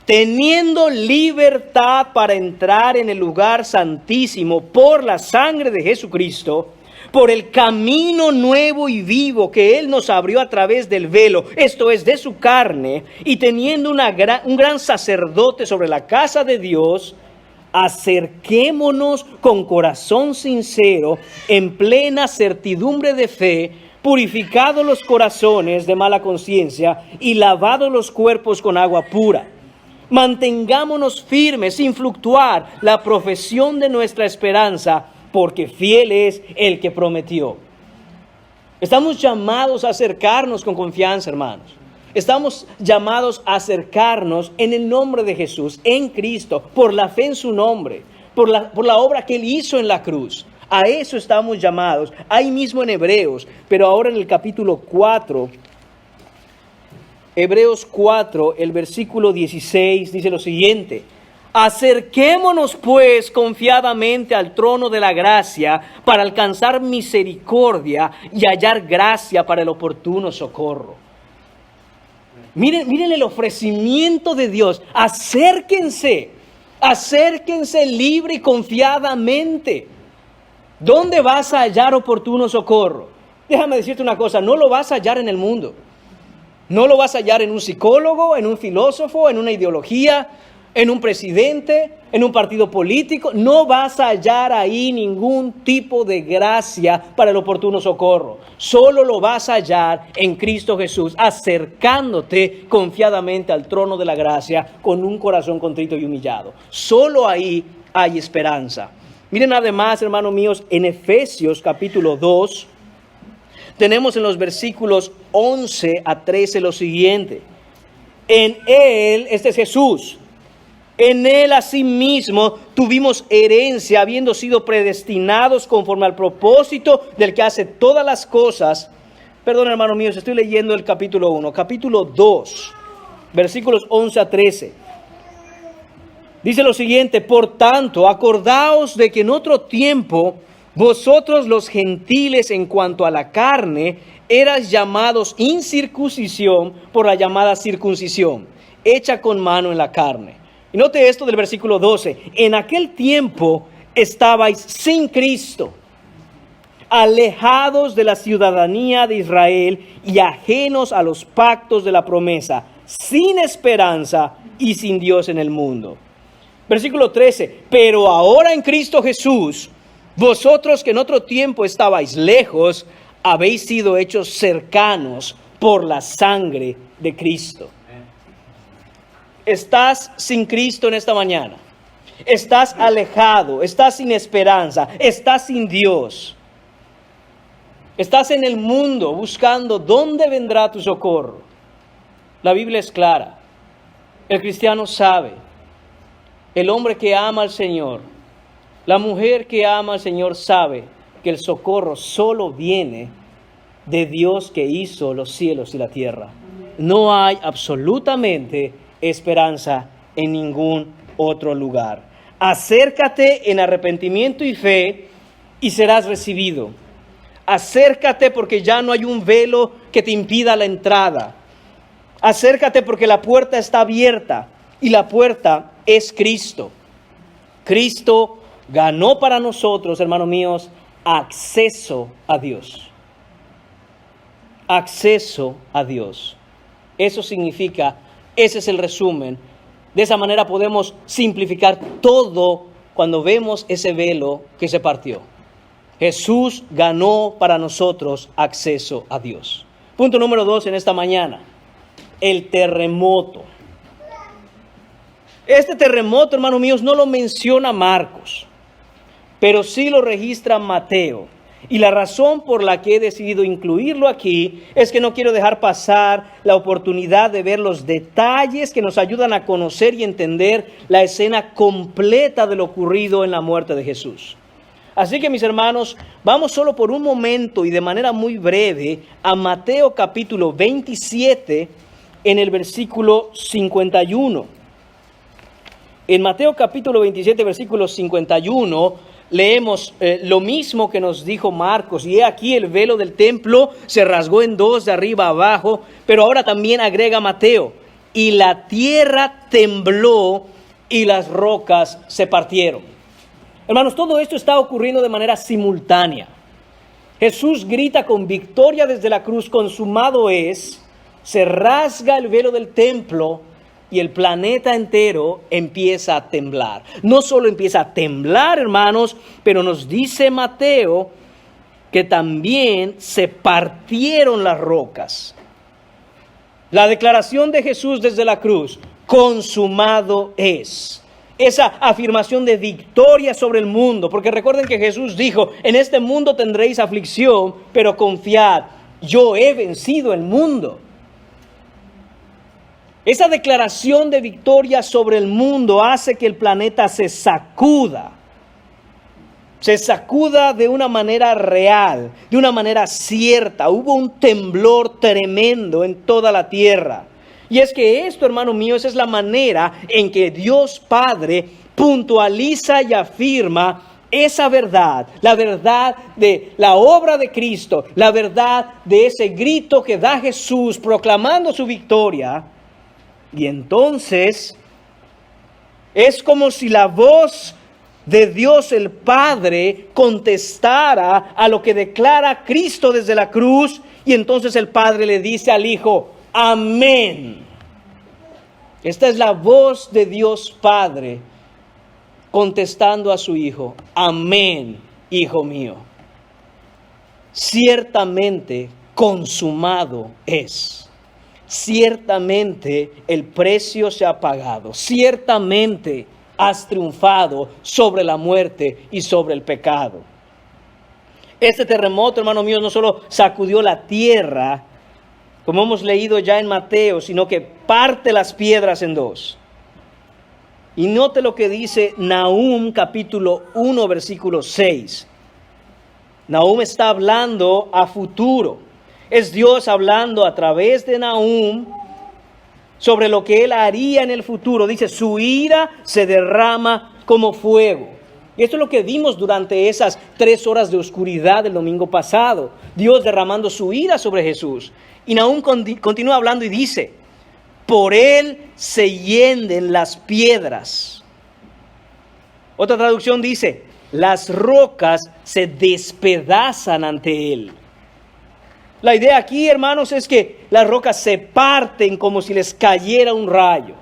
teniendo libertad para entrar en el lugar santísimo por la sangre de Jesucristo, por el camino nuevo y vivo que Él nos abrió a través del velo, esto es, de su carne, y teniendo un gran sacerdote sobre la casa de Dios, acerquémonos con corazón sincero, en plena certidumbre de fe, purificados los corazones de mala conciencia y lavados los cuerpos con agua pura. Mantengámonos firmes sin fluctuar la profesión de nuestra esperanza, porque fiel es el que prometió. Estamos llamados a acercarnos con confianza, hermanos. Estamos llamados a acercarnos en el nombre de Jesús, en Cristo, por la fe en su nombre, por la obra que Él hizo en la cruz. A eso estamos llamados, ahí mismo en Hebreos, pero ahora en el capítulo 4, Hebreos 4, el versículo 16, dice lo siguiente: acerquémonos pues confiadamente al trono de la gracia para alcanzar misericordia y hallar gracia para el oportuno socorro. Miren el ofrecimiento de Dios. Acérquense libre y confiadamente. ¿Dónde vas a hallar oportuno socorro? Déjame decirte una cosa, no lo vas a hallar en el mundo. No lo vas a hallar en un psicólogo, en un filósofo, en una ideología, en un presidente, en un partido político. No vas a hallar ahí ningún tipo de gracia para el oportuno socorro. Solo lo vas a hallar en Cristo Jesús, acercándote confiadamente al trono de la gracia con un corazón contrito y humillado. Solo ahí hay esperanza. Miren además, hermanos míos, en Efesios capítulo 2, tenemos en los versículos 11 a 13 lo siguiente: en Él, este es Jesús, en Él asimismo tuvimos herencia, habiendo sido predestinados conforme al propósito del que hace todas las cosas. Perdón, hermanos míos, estoy leyendo el capítulo 1, capítulo 2, versículos 11 a 13. Dice lo siguiente: por tanto, acordaos de que en otro tiempo vosotros los gentiles en cuanto a la carne eras llamados incircuncisión por la llamada circuncisión, hecha con mano en la carne. Y note esto del versículo 12: en aquel tiempo estabais sin Cristo, alejados de la ciudadanía de Israel y ajenos a los pactos de la promesa, sin esperanza y sin Dios en el mundo. Versículo 13: pero ahora en Cristo Jesús, vosotros que en otro tiempo estabais lejos, habéis sido hechos cercanos por la sangre de Cristo. Estás sin Cristo en esta mañana. Estás alejado, estás sin esperanza, estás sin Dios. Estás en el mundo buscando dónde vendrá tu socorro. La Biblia es clara. El cristiano sabe. El hombre que ama al Señor, la mujer que ama al Señor sabe que el socorro solo viene de Dios que hizo los cielos y la tierra. No hay absolutamente esperanza en ningún otro lugar. Acércate en arrepentimiento y fe y serás recibido. Acércate porque ya no hay un velo que te impida la entrada. Acércate porque la puerta está abierta y la puerta es Cristo. Cristo ganó para nosotros, hermanos míos, acceso a Dios. Acceso a Dios. Eso significa, ese es el resumen. De esa manera podemos simplificar todo cuando vemos ese velo que se partió. Jesús ganó para nosotros acceso a Dios. Punto número 2 en esta mañana: el terremoto. Este terremoto, hermanos míos, no lo menciona Marcos, pero sí lo registra Mateo. Y la razón por la que he decidido incluirlo aquí es que no quiero dejar pasar la oportunidad de ver los detalles que nos ayudan a conocer y entender la escena completa de lo ocurrido en la muerte de Jesús. Así que, mis hermanos, vamos solo por un momento y de manera muy breve a Mateo capítulo 27 en el versículo 51. En Mateo capítulo 27, versículo 51, leemos lo mismo que nos dijo Marcos. Y he aquí el velo del templo se rasgó en dos de arriba a abajo, pero ahora también agrega Mateo: y la tierra tembló y las rocas se partieron. Hermanos, todo esto está ocurriendo de manera simultánea. Jesús grita con victoria desde la cruz, consumado es, se rasga el velo del templo y el planeta entero empieza a temblar. No solo empieza a temblar, hermanos, pero nos dice Mateo que también se partieron las rocas. La declaración de Jesús desde la cruz, consumado es. Esa afirmación de victoria sobre el mundo, porque recuerden que Jesús dijo, en este mundo tendréis aflicción, pero confiad, yo he vencido el mundo. Esa declaración de victoria sobre el mundo hace que el planeta se sacuda de una manera real, de una manera cierta. Hubo un temblor tremendo en toda la tierra. Y es que esto, hermano mío, esa es la manera en que Dios Padre puntualiza y afirma esa verdad, la verdad de la obra de Cristo, la verdad de ese grito que da Jesús proclamando su victoria. Y entonces es como si la voz de Dios el Padre contestara a lo que declara Cristo desde la cruz, y entonces el Padre le dice al Hijo, amén. Esta es la voz de Dios Padre contestando a su Hijo, amén, Hijo mío. Ciertamente consumado es. Ciertamente el precio se ha pagado. Ciertamente has triunfado sobre la muerte y sobre el pecado. Este terremoto, hermano mío, no solo sacudió la tierra, como hemos leído ya en Mateo, sino que parte las piedras en dos. Y note lo que dice Nahum capítulo 1 versículo 6. Nahum está hablando a futuro. Es Dios hablando a través de Nahum sobre lo que Él haría en el futuro. Dice, su ira se derrama como fuego. Y esto es lo que vimos durante esas 3 horas de oscuridad del domingo pasado. Dios derramando su ira sobre Jesús. Y Nahum continúa hablando y dice, por Él se hienden las piedras. Otra traducción dice, las rocas se despedazan ante Él. La idea aquí, hermanos, es que las rocas se parten como si les cayera un rayo.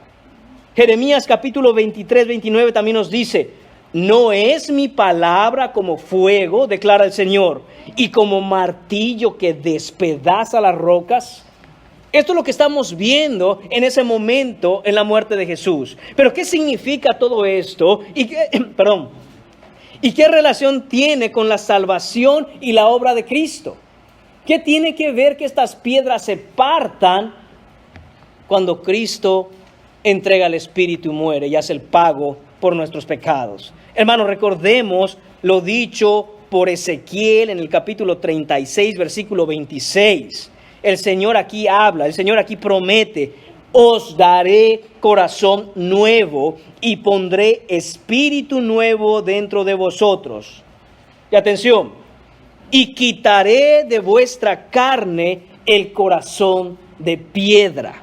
Jeremías capítulo 23, 29 también nos dice, no es mi palabra como fuego, declara el Señor, y como martillo que despedaza las rocas. Esto es lo que estamos viendo en ese momento en la muerte de Jesús. Pero ¿qué significa todo esto? ¿Y qué relación tiene con la salvación y la obra de Cristo? ¿Qué tiene que ver que estas piedras se partan cuando Cristo entrega el Espíritu y muere y hace el pago por nuestros pecados? Hermanos, recordemos lo dicho por Ezequiel en el capítulo 36, versículo 26. El Señor aquí habla, el Señor aquí promete, os daré corazón nuevo y pondré espíritu nuevo dentro de vosotros. Y atención, y quitaré de vuestra carne el corazón de piedra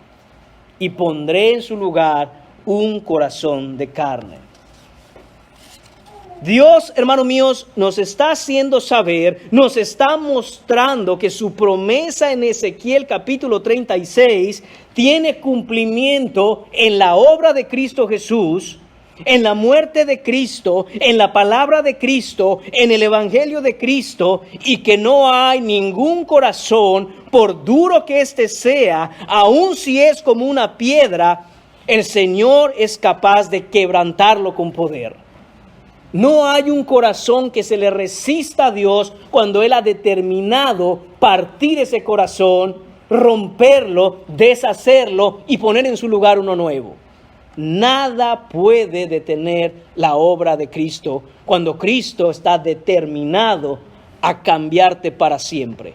y pondré en su lugar un corazón de carne. Dios, hermanos míos, nos está haciendo saber, nos está mostrando que su promesa en Ezequiel capítulo 36 tiene cumplimiento en la obra de Cristo Jesús, en la muerte de Cristo, en la palabra de Cristo, en el evangelio de Cristo, y que no hay ningún corazón, por duro que éste sea, aun si es como una piedra, el Señor es capaz de quebrantarlo con poder. No hay un corazón que se le resista a Dios cuando Él ha determinado partir ese corazón, romperlo, deshacerlo y poner en su lugar uno nuevo. Nada puede detener la obra de Cristo cuando Cristo está determinado a cambiarte para siempre.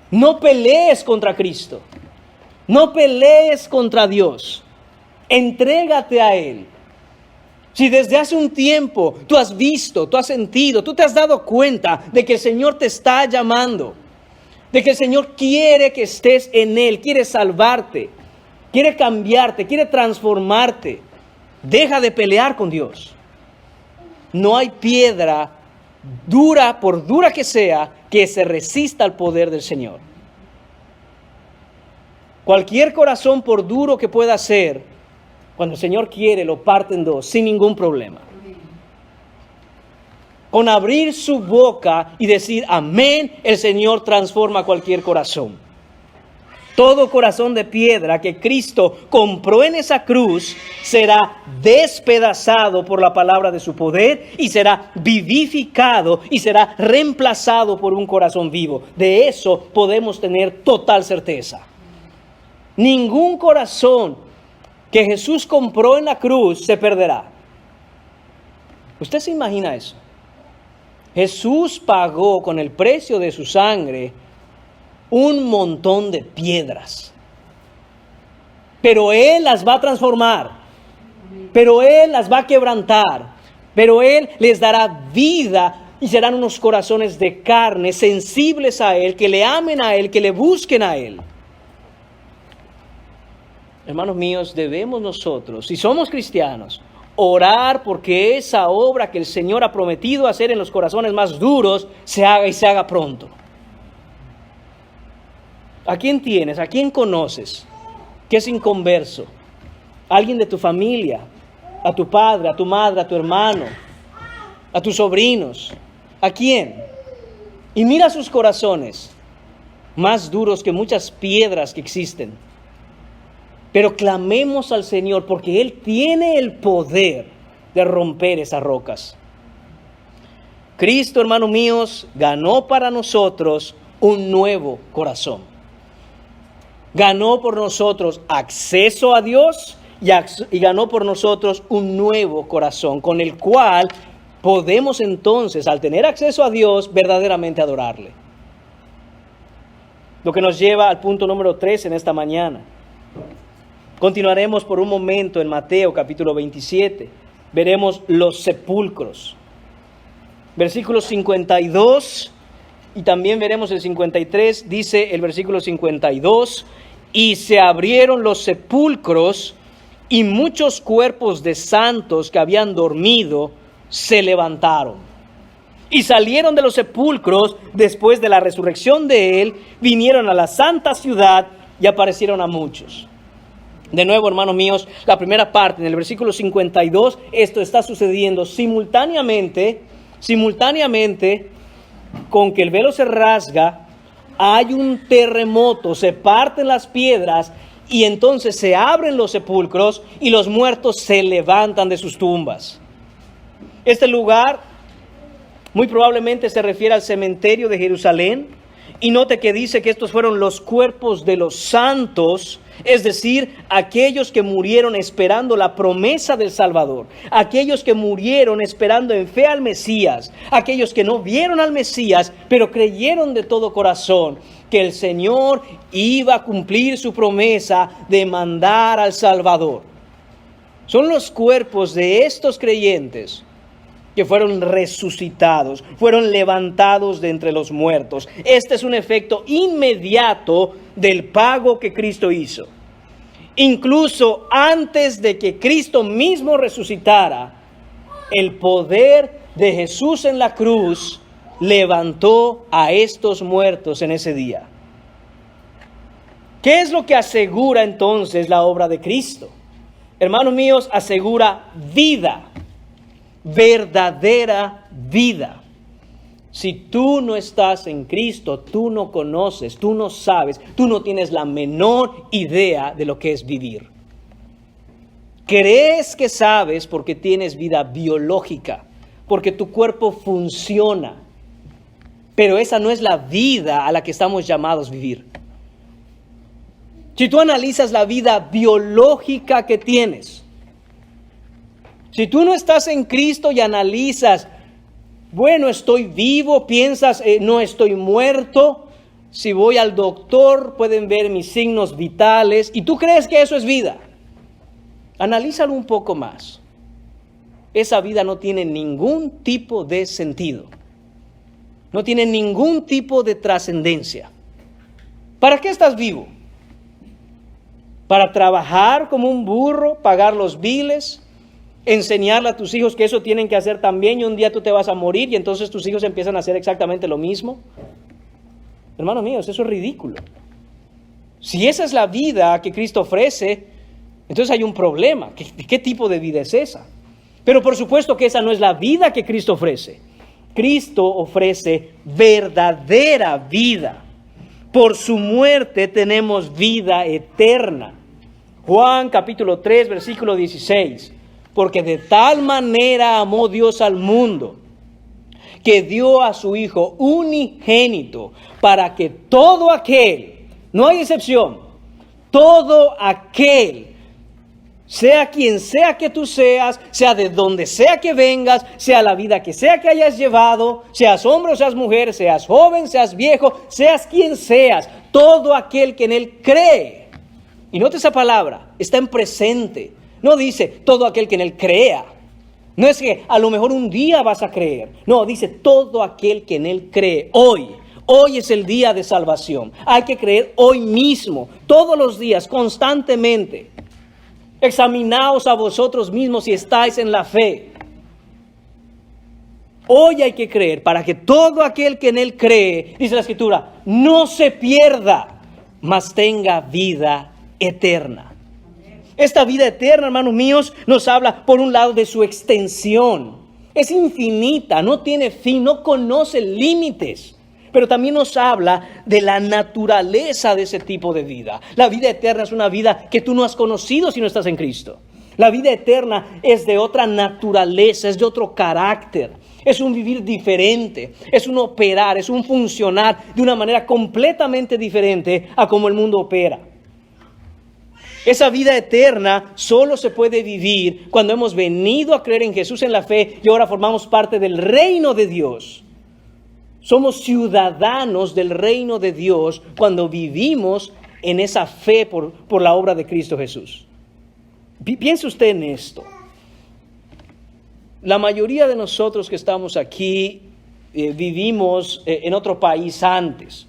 No pelees contra Cristo. No pelees contra Dios. Entrégate a Él. Si desde hace un tiempo tú has visto, tú has sentido, tú te has dado cuenta de que el Señor te está llamando, de que el Señor quiere que estés en Él, quiere salvarte, quiere cambiarte, quiere transformarte, deja de pelear con Dios. No hay piedra dura, por dura que sea, que se resista al poder del Señor. Cualquier corazón, por duro que pueda ser, cuando el Señor quiere, lo parte en dos, sin ningún problema. Con abrir su boca y decir amén, el Señor transforma cualquier corazón. Todo corazón de piedra que Cristo compró en esa cruz será despedazado por la palabra de su poder y será vivificado y será reemplazado por un corazón vivo. De eso podemos tener total certeza. Ningún corazón que Jesús compró en la cruz se perderá. ¿Usted se imagina eso? Jesús pagó con el precio de su sangre un montón de piedras. Pero Él las va a transformar. Pero Él las va a quebrantar. Pero Él les dará vida y serán unos corazones de carne sensibles a Él, que le amen a Él, que le busquen a Él. Hermanos míos, debemos nosotros, si somos cristianos, orar porque esa obra que el Señor ha prometido hacer en los corazones más duros se haga y se haga pronto. ¿A quién tienes? ¿A quién conoces que es inconverso? ¿Alguien de tu familia? ¿A tu padre, a tu madre, a tu hermano? ¿A tus sobrinos? ¿A quién? Y mira sus corazones, más duros que muchas piedras que existen. Pero clamemos al Señor porque Él tiene el poder de romper esas rocas. Cristo, hermanos míos, ganó para nosotros un nuevo corazón. Ganó por nosotros acceso a Dios y ganó por nosotros un nuevo corazón, con el cual podemos entonces, al tener acceso a Dios, verdaderamente adorarle. Lo que nos lleva al punto número 3 en esta mañana. Continuaremos por un momento en Mateo capítulo 27. Veremos los sepulcros. Versículos 52 y también veremos el 53. Dice el versículo 52: y se abrieron los sepulcros y muchos cuerpos de santos que habían dormido se levantaron. Y salieron de los sepulcros después de la resurrección de Él, vinieron a la santa ciudad y aparecieron a muchos. De nuevo, hermanos míos, la primera parte, en el versículo 52, esto está sucediendo simultáneamente con que el velo se rasga, hay un terremoto, se parten las piedras y entonces se abren los sepulcros y los muertos se levantan de sus tumbas. Este lugar muy probablemente se refiere al cementerio de Jerusalén. Y note que dice que estos fueron los cuerpos de los santos, es decir, aquellos que murieron esperando la promesa del Salvador, aquellos que murieron esperando en fe al Mesías, aquellos que no vieron al Mesías, pero creyeron de todo corazón que el Señor iba a cumplir su promesa de mandar al Salvador. Son los cuerpos de estos creyentes que fueron resucitados, fueron levantados de entre los muertos. Este es un efecto inmediato del pago que Cristo hizo. Incluso antes de que Cristo mismo resucitara, el poder de Jesús en la cruz levantó a estos muertos en ese día. ¿Qué es lo que asegura entonces la obra de Cristo? Hermanos míos, asegura vida. Verdadera vida. Si tú no estás en Cristo, tú no conoces, tú no sabes, tú no tienes la menor idea de lo que es vivir. Crees que sabes porque tienes vida biológica, porque tu cuerpo funciona, pero esa no es la vida a la que estamos llamados a vivir. Si tú analizas la vida biológica que tienes, si tú no estás en Cristo y analizas, bueno, estoy vivo, piensas, no estoy muerto, si voy al doctor pueden ver mis signos vitales, y tú crees que eso es vida, analízalo un poco más. Esa vida no tiene ningún tipo de sentido, no tiene ningún tipo de trascendencia. ¿Para qué estás vivo? ¿Para trabajar como un burro, pagar los biles? Enseñarle a tus hijos que eso tienen que hacer también y un día tú te vas a morir y entonces tus hijos empiezan a hacer exactamente lo mismo. Hermanos míos, eso es ridículo. Si esa es la vida que Cristo ofrece, entonces hay un problema. ¿Qué tipo de vida es esa? Pero por supuesto que esa no es la vida que Cristo ofrece. Cristo ofrece verdadera vida. Por su muerte tenemos vida eterna. Juan capítulo 3, versículo 16. Porque de tal manera amó Dios al mundo, que dio a su Hijo unigénito, para que todo aquel, no hay excepción, todo aquel, sea quien sea que tú seas, sea de donde sea que vengas, sea la vida que sea que hayas llevado, seas hombre o seas mujer, seas joven, seas viejo, seas quien seas, todo aquel que en él cree. Y note esa palabra, está en presente. No dice todo aquel que en él crea. No es que a lo mejor un día vas a creer. No, dice todo aquel que en él cree. Hoy es el día de salvación. Hay que creer hoy mismo, todos los días, constantemente. Examinaos a vosotros mismos si estáis en la fe. Hoy hay que creer para que todo aquel que en él cree, dice la Escritura, no se pierda, mas tenga vida eterna. Esta vida eterna, hermanos míos, nos habla por un lado de su extensión. Es infinita, no tiene fin, no conoce límites. Pero también nos habla de la naturaleza de ese tipo de vida. La vida eterna es una vida que tú no has conocido si no estás en Cristo. La vida eterna es de otra naturaleza, es de otro carácter. Es un vivir diferente, es un operar, es un funcionar de una manera completamente diferente a como el mundo opera. Esa vida eterna solo se puede vivir cuando hemos venido a creer en Jesús en la fe y ahora formamos parte del reino de Dios. Somos ciudadanos del reino de Dios cuando vivimos en esa fe por la obra de Cristo Jesús. Piense usted en esto. La mayoría de nosotros que estamos aquí vivimos en otro país antes.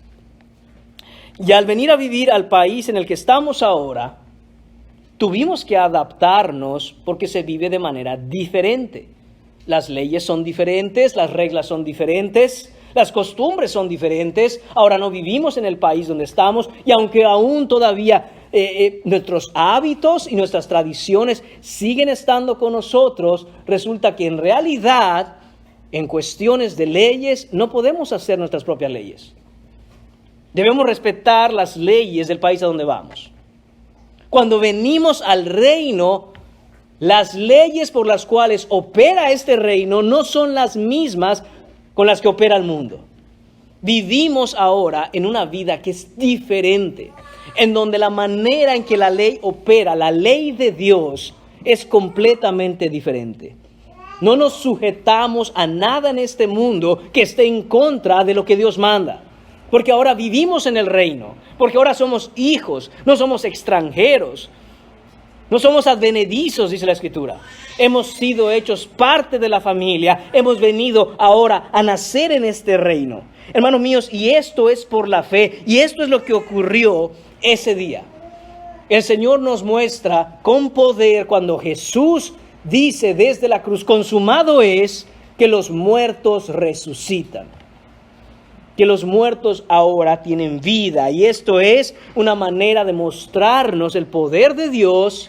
Y al venir a vivir al país en el que estamos ahora, tuvimos que adaptarnos porque se vive de manera diferente. Las leyes son diferentes, las reglas son diferentes, las costumbres son diferentes. Ahora no vivimos en el país donde estamos y aunque aún todavía nuestros hábitos y nuestras tradiciones siguen estando con nosotros, resulta que en realidad, en cuestiones de leyes, no podemos hacer nuestras propias leyes. Debemos respetar las leyes del país a donde vamos. Cuando venimos al reino, las leyes por las cuales opera este reino no son las mismas con las que opera el mundo. Vivimos ahora en una vida que es diferente, en donde la manera en que la ley opera, la ley de Dios, es completamente diferente. No nos sujetamos a nada en este mundo que esté en contra de lo que Dios manda. Porque ahora vivimos en el reino, porque ahora somos hijos, no somos extranjeros, no somos advenedizos, dice la Escritura. Hemos sido hechos parte de la familia, hemos venido ahora a nacer en este reino. Hermanos míos, y esto es por la fe, y esto es lo que ocurrió ese día. El Señor nos muestra con poder cuando Jesús dice desde la cruz, consumado es, que los muertos resucitan. Que los muertos ahora tienen vida. Y esto es una manera de mostrarnos el poder de Dios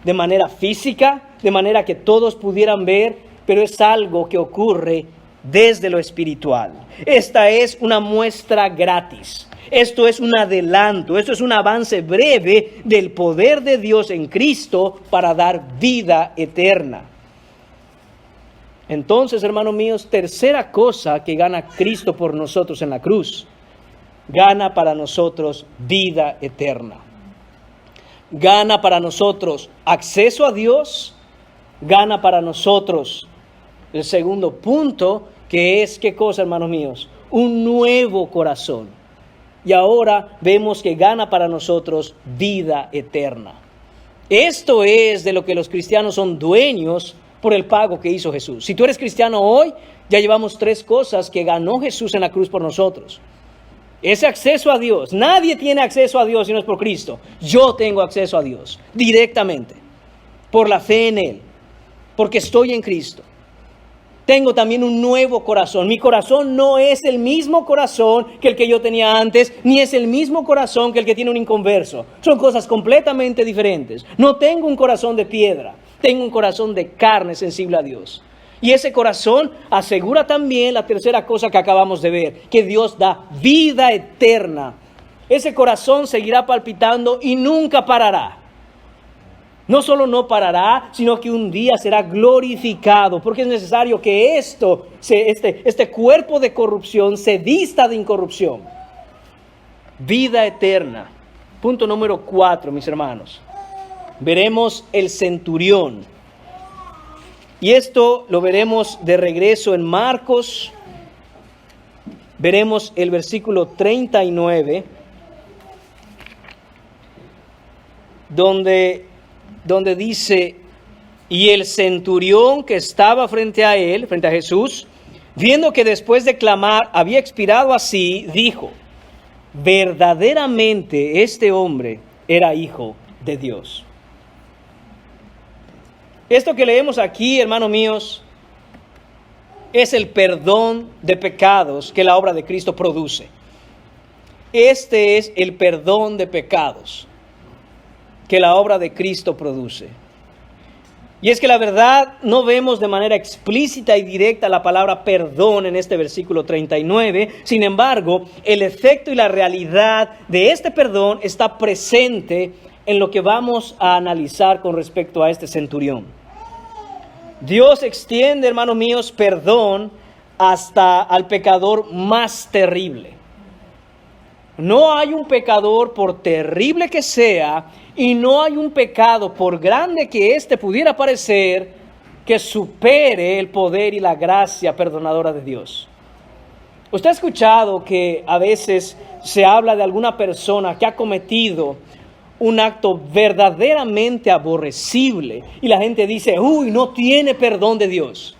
de manera física, de manera que todos pudieran ver, pero es algo que ocurre desde lo espiritual. Esta es una muestra gratis. Esto es un adelanto, esto es un avance breve del poder de Dios en Cristo para dar vida eterna. Entonces, hermanos míos, tercera cosa que gana Cristo por nosotros en la cruz, gana para nosotros vida eterna. Gana para nosotros acceso a Dios, gana para nosotros el segundo punto, que es, ¿qué cosa, hermanos míos? Un nuevo corazón. Y ahora vemos que gana para nosotros vida eterna. Esto es de lo que los cristianos son dueños por el pago que hizo Jesús. Si tú eres cristiano hoy, ya llevamos 3 cosas que ganó Jesús en la cruz por nosotros. Ese acceso a Dios. Nadie tiene acceso a Dios si no es por Cristo. Yo tengo acceso a Dios directamente, por la fe en Él, porque estoy en Cristo. Tengo también un nuevo corazón. Mi corazón no es el mismo corazón que el que yo tenía antes, ni es el mismo corazón que el que tiene un inconverso. Son cosas completamente diferentes. No tengo un corazón de piedra, tengo un corazón de carne sensible a Dios. Y ese corazón asegura también la tercera cosa que acabamos de ver, que Dios da vida eterna. Ese corazón seguirá palpitando y nunca parará. No solo no parará, sino que un día será glorificado, porque es necesario que este cuerpo de corrupción se vista de incorrupción. Vida eterna. Punto número 4, mis hermanos. Veremos el centurión. Y esto lo veremos de regreso en Marcos. Veremos el versículo 39, donde dice: y el centurión que estaba frente a él, frente a Jesús, viendo que después de clamar había expirado así, dijo: verdaderamente este hombre era hijo de Dios. Esto que leemos aquí, hermanos míos, es el perdón de pecados que la obra de Cristo produce. Este es el perdón de pecados que la obra de Cristo produce. Y es que la verdad no vemos de manera explícita y directa la palabra perdón en este versículo 39. Sin embargo, el efecto y la realidad de este perdón está presente en lo que vamos a analizar con respecto a este centurión. Dios extiende, hermanos míos, perdón hasta al pecador más terrible. No hay un pecador, por terrible que sea, y no hay un pecado, por grande que éste pudiera parecer, que supere el poder y la gracia perdonadora de Dios. Usted ha escuchado que a veces se habla de alguna persona que ha cometido un acto verdaderamente aborrecible y la gente dice: uy, no tiene perdón de Dios.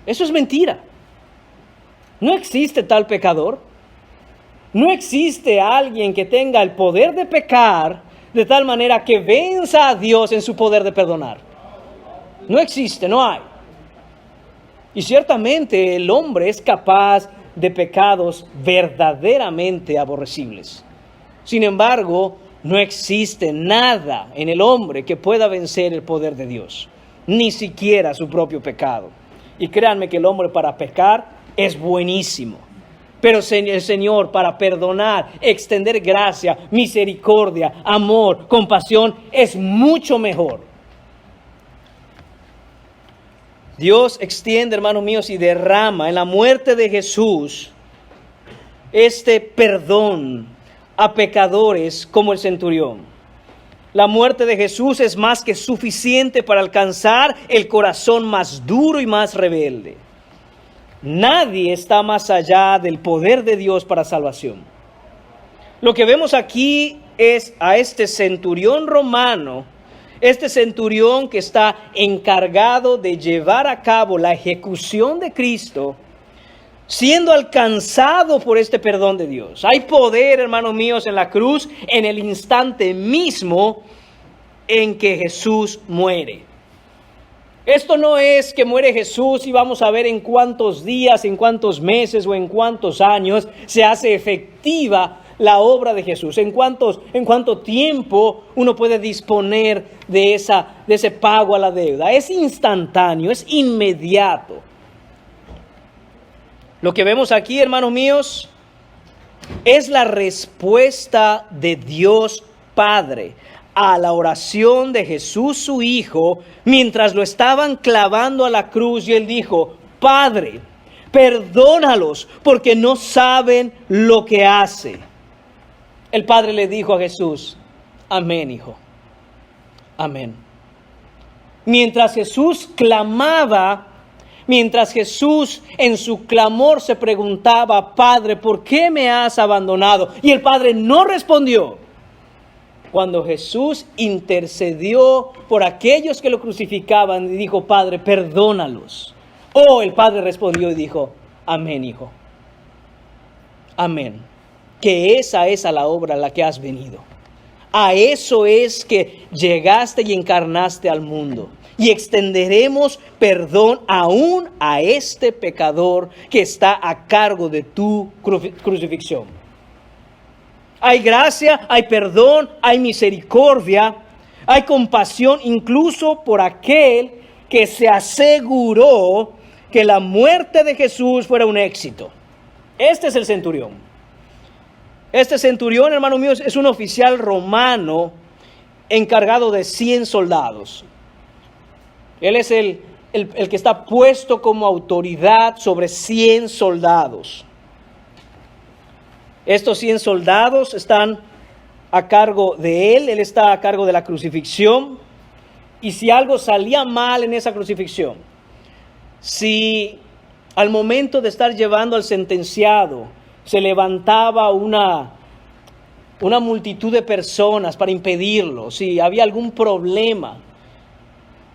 Eso es mentira. No existe tal pecador. No existe alguien que tenga el poder de pecar de tal manera que venza a Dios en su poder de perdonar. No existe, no hay. Y ciertamente el hombre es capaz de pecados verdaderamente aborrecibles. Sin embargo, no existe nada en el hombre que pueda vencer el poder de Dios, ni siquiera su propio pecado. Y créanme que el hombre para pecar es buenísimo. Pero el Señor para perdonar, extender gracia, misericordia, amor, compasión, es mucho mejor. Dios extiende, hermanos míos, y derrama en la muerte de Jesús este perdón a pecadores como el centurión. La muerte de Jesús es más que suficiente para alcanzar el corazón más duro y más rebelde. Nadie está más allá del poder de Dios para salvación. Lo que vemos aquí es a este centurión romano, este centurión que está encargado de llevar a cabo la ejecución de Cristo, siendo alcanzado por este perdón de Dios. Hay poder, hermanos míos, en la cruz en el instante mismo en que Jesús muere. Esto no es que muere Jesús y vamos a ver en cuántos días, en cuántos meses o en cuántos años se hace efectiva la obra de Jesús. En cuánto tiempo uno puede disponer de ese pago a la deuda. Es instantáneo, es inmediato. Lo que vemos aquí, hermanos míos, es la respuesta de Dios Padre a la oración de Jesús su Hijo, mientras lo estaban clavando a la cruz, y él dijo: Padre, perdónalos, porque no saben lo que hace. El Padre le dijo a Jesús: amén, hijo, amén. Mientras Jesús clamaba, mientras Jesús en su clamor se preguntaba: Padre, ¿por qué me has abandonado? Y el Padre no respondió. Cuando Jesús intercedió por aquellos que lo crucificaban y dijo: Padre, perdónalos. Oh, el Padre respondió y dijo: amén, hijo. Amén. Que esa es a la obra a la que has venido. A eso es que llegaste y encarnaste al mundo. Y extenderemos perdón aún a este pecador que está a cargo de tu crucifixión. Hay gracia, hay perdón, hay misericordia, hay compasión incluso por aquel que se aseguró que la muerte de Jesús fuera un éxito. Este es el centurión. Este centurión, hermano mío, es un oficial romano encargado de 100 soldados. Él es el que está puesto como autoridad sobre 100 soldados. Estos 100 soldados están a cargo de él está a cargo de la crucifixión. Y si algo salía mal en esa crucifixión, si al momento de estar llevando al sentenciado se levantaba una multitud de personas para impedirlo, si había algún problema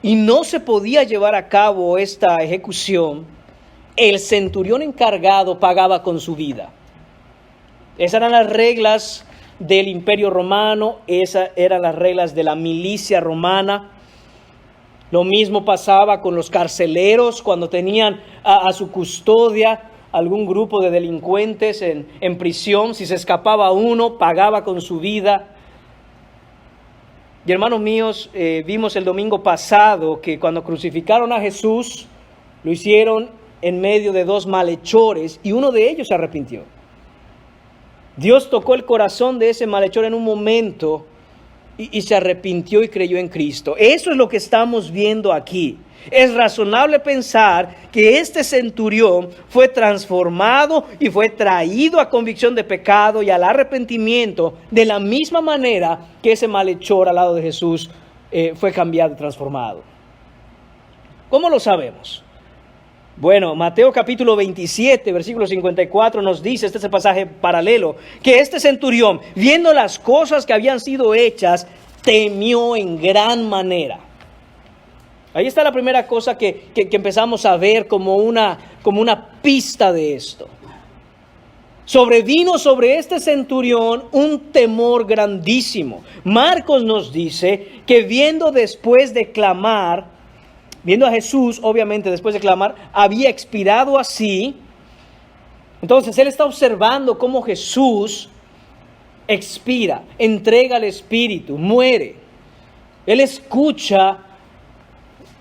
y no se podía llevar a cabo esta ejecución, el centurión encargado pagaba con su vida. Esas eran las reglas del Imperio Romano, esas eran las reglas de la milicia romana. Lo mismo pasaba con los carceleros cuando tenían a su custodia algún grupo de delincuentes en prisión. Si se escapaba uno, pagaba con su vida. Y hermanos míos, vimos el domingo pasado que cuando crucificaron a Jesús, lo hicieron en medio de 2 malhechores y uno de ellos se arrepintió. Dios tocó el corazón de ese malhechor en un momento y se arrepintió y creyó en Cristo. Eso es lo que estamos viendo aquí. Es razonable pensar que este centurión fue transformado y fue traído a convicción de pecado y al arrepentimiento de la misma manera que ese malhechor al lado de Jesús fue cambiado y transformado. ¿Cómo lo sabemos? Bueno, Mateo capítulo 27, versículo 54 nos dice, este es el pasaje paralelo, que este centurión, viendo las cosas que habían sido hechas, temió en gran manera. Ahí está la primera cosa que empezamos a ver como una pista de esto. Sobrevino sobre este centurión un temor grandísimo. Marcos nos dice que viendo a Jesús, obviamente después de clamar, había expirado así. Entonces él está observando cómo Jesús expira, entrega el espíritu, muere. Él escucha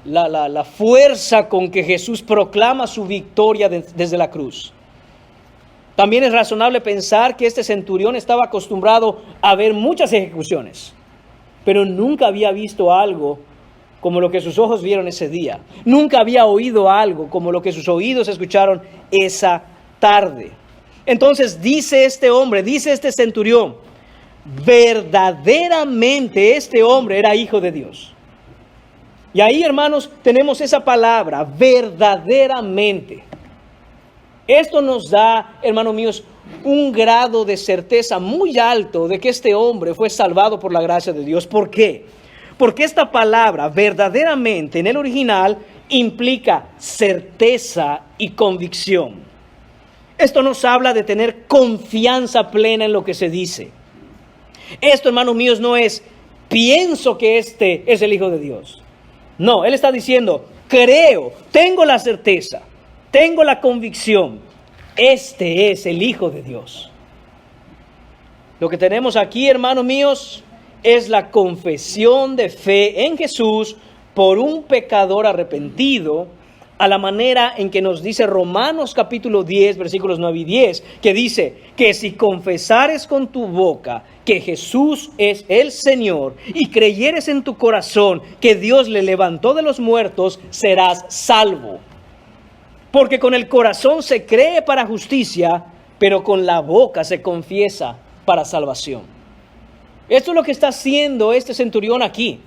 la fuerza con que Jesús proclama su victoria desde la cruz. También es razonable pensar que este centurión estaba acostumbrado a ver muchas ejecuciones, pero nunca había visto algo como lo que sus ojos vieron ese día. Nunca había oído algo como lo que sus oídos escucharon esa tarde. Entonces dice este centurión, verdaderamente este hombre era hijo de Dios. Y ahí, hermanos, tenemos esa palabra, verdaderamente. Esto nos da, hermanos míos, un grado de certeza muy alto de que este hombre fue salvado por la gracia de Dios. ¿Por qué? Porque esta palabra, verdaderamente, en el original, implica certeza y convicción. Esto nos habla de tener confianza plena en lo que se dice. Esto, hermanos míos, no es, pienso que este es el Hijo de Dios. No, él está diciendo, creo, tengo la certeza, tengo la convicción, este es el Hijo de Dios. Lo que tenemos aquí, hermanos míos, es la confesión de fe en Jesús por un pecador arrepentido, a la manera en que nos dice Romanos capítulo 10, versículos 9 y 10, que dice que si confesares con tu boca que Jesús es el Señor y creyeres en tu corazón que Dios le levantó de los muertos, serás salvo. Porque con el corazón se cree para justicia, pero con la boca se confiesa para salvación. Esto es lo que está haciendo este centurión aquí.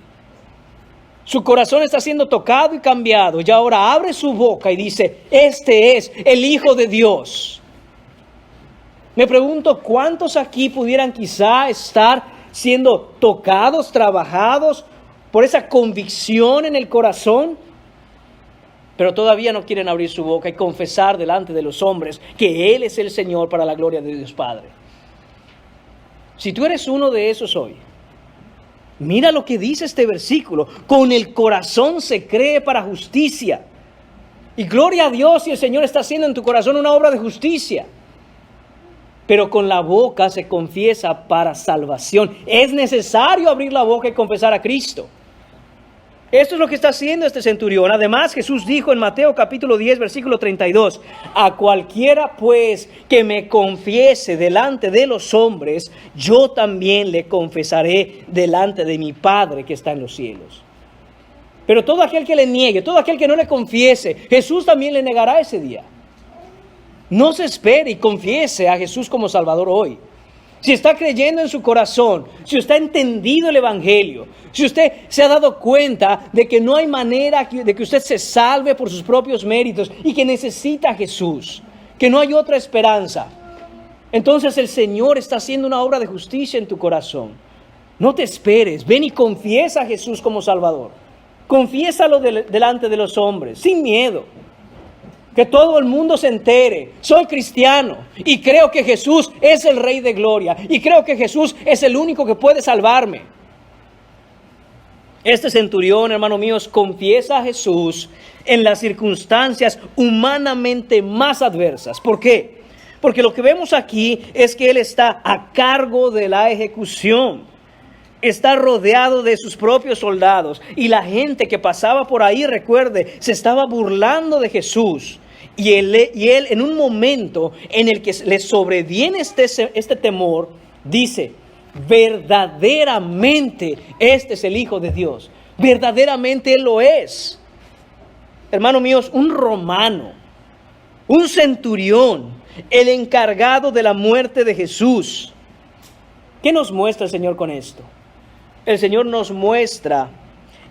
Su corazón está siendo tocado y cambiado, y ahora abre su boca y dice, este es el Hijo de Dios. Me pregunto, ¿cuántos aquí pudieran quizá estar siendo tocados, trabajados por esa convicción en el corazón? Pero todavía no quieren abrir su boca y confesar delante de los hombres que Él es el Señor para la gloria de Dios Padre. Si tú eres uno de esos hoy, Mira lo que dice este versículo. Con el corazón se cree para justicia. Y gloria a Dios si el Señor está haciendo en tu corazón una obra de justicia. Pero con la boca se confiesa para salvación. Es necesario abrir la boca y confesar a Cristo. Esto es lo que está haciendo este centurión. Además, Jesús dijo en Mateo capítulo 10, versículo 32, a cualquiera pues que me confiese delante de los hombres, yo también le confesaré delante de mi Padre que está en los cielos. Pero todo aquel que le niegue, todo aquel que no le confiese, Jesús también le negará ese día. No se espere y confiese a Jesús como Salvador hoy. Si está creyendo en su corazón, si usted ha entendido el Evangelio, si usted se ha dado cuenta de que no hay manera de que usted se salve por sus propios méritos y que necesita a Jesús, que no hay otra esperanza, entonces el Señor está haciendo una obra de justicia en tu corazón. No te esperes, ven y confiesa a Jesús como Salvador. Confiésalo delante de los hombres, sin miedo. Que todo el mundo se entere, soy cristiano y creo que Jesús es el Rey de Gloria y creo que Jesús es el único que puede salvarme. Este centurión, hermanos míos, confiesa a Jesús en las circunstancias humanamente más adversas. ¿Por qué? Porque lo que vemos aquí es que él está a cargo de la ejecución. Está rodeado de sus propios soldados y la gente que pasaba por ahí, recuerde, se estaba burlando de Jesús. Y él en un momento en el que le sobreviene este temor, dice, verdaderamente este es el Hijo de Dios. Verdaderamente Él lo es. Hermanos míos, un romano, un centurión, el encargado de la muerte de Jesús. ¿Qué nos muestra el Señor con esto? El Señor nos muestra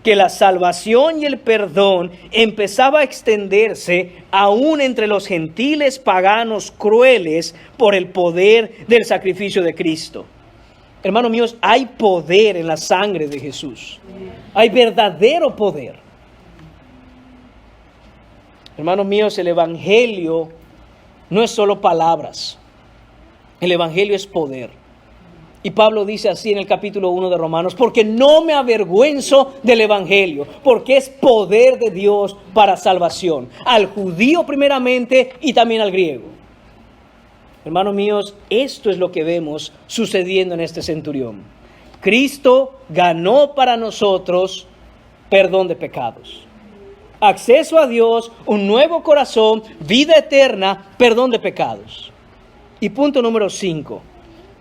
que la salvación y el perdón empezaba a extenderse aún entre los gentiles paganos crueles por el poder del sacrificio de Cristo. Hermanos míos, hay poder en la sangre de Jesús. Hay verdadero poder. Hermanos míos, el Evangelio no es solo palabras. El Evangelio es poder. Y Pablo dice así en el capítulo 1 de Romanos, porque no me avergüenzo del Evangelio, porque es poder de Dios para salvación, al judío primeramente y también al griego. Hermanos míos, esto es lo que vemos sucediendo en este centurión. Cristo ganó para nosotros perdón de pecados, acceso a Dios, un nuevo corazón, vida eterna, perdón de pecados. Y punto número 5.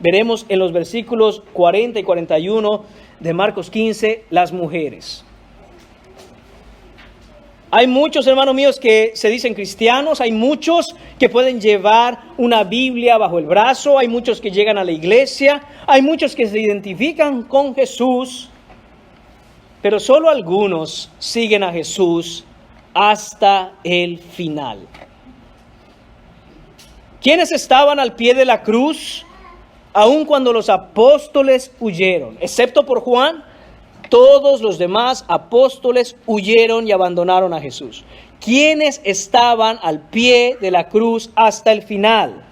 Veremos en los versículos 40 y 41 de Marcos 15, las mujeres. Hay muchos, hermanos míos, que se dicen cristianos, hay muchos que pueden llevar una Biblia bajo el brazo, hay muchos que llegan a la iglesia, hay muchos que se identifican con Jesús, pero solo algunos siguen a Jesús hasta el final. ¿Quiénes estaban al pie de la cruz? Aun cuando los apóstoles huyeron, excepto por Juan, todos los demás apóstoles huyeron y abandonaron a Jesús. ¿Quiénes estaban al pie de la cruz hasta el final?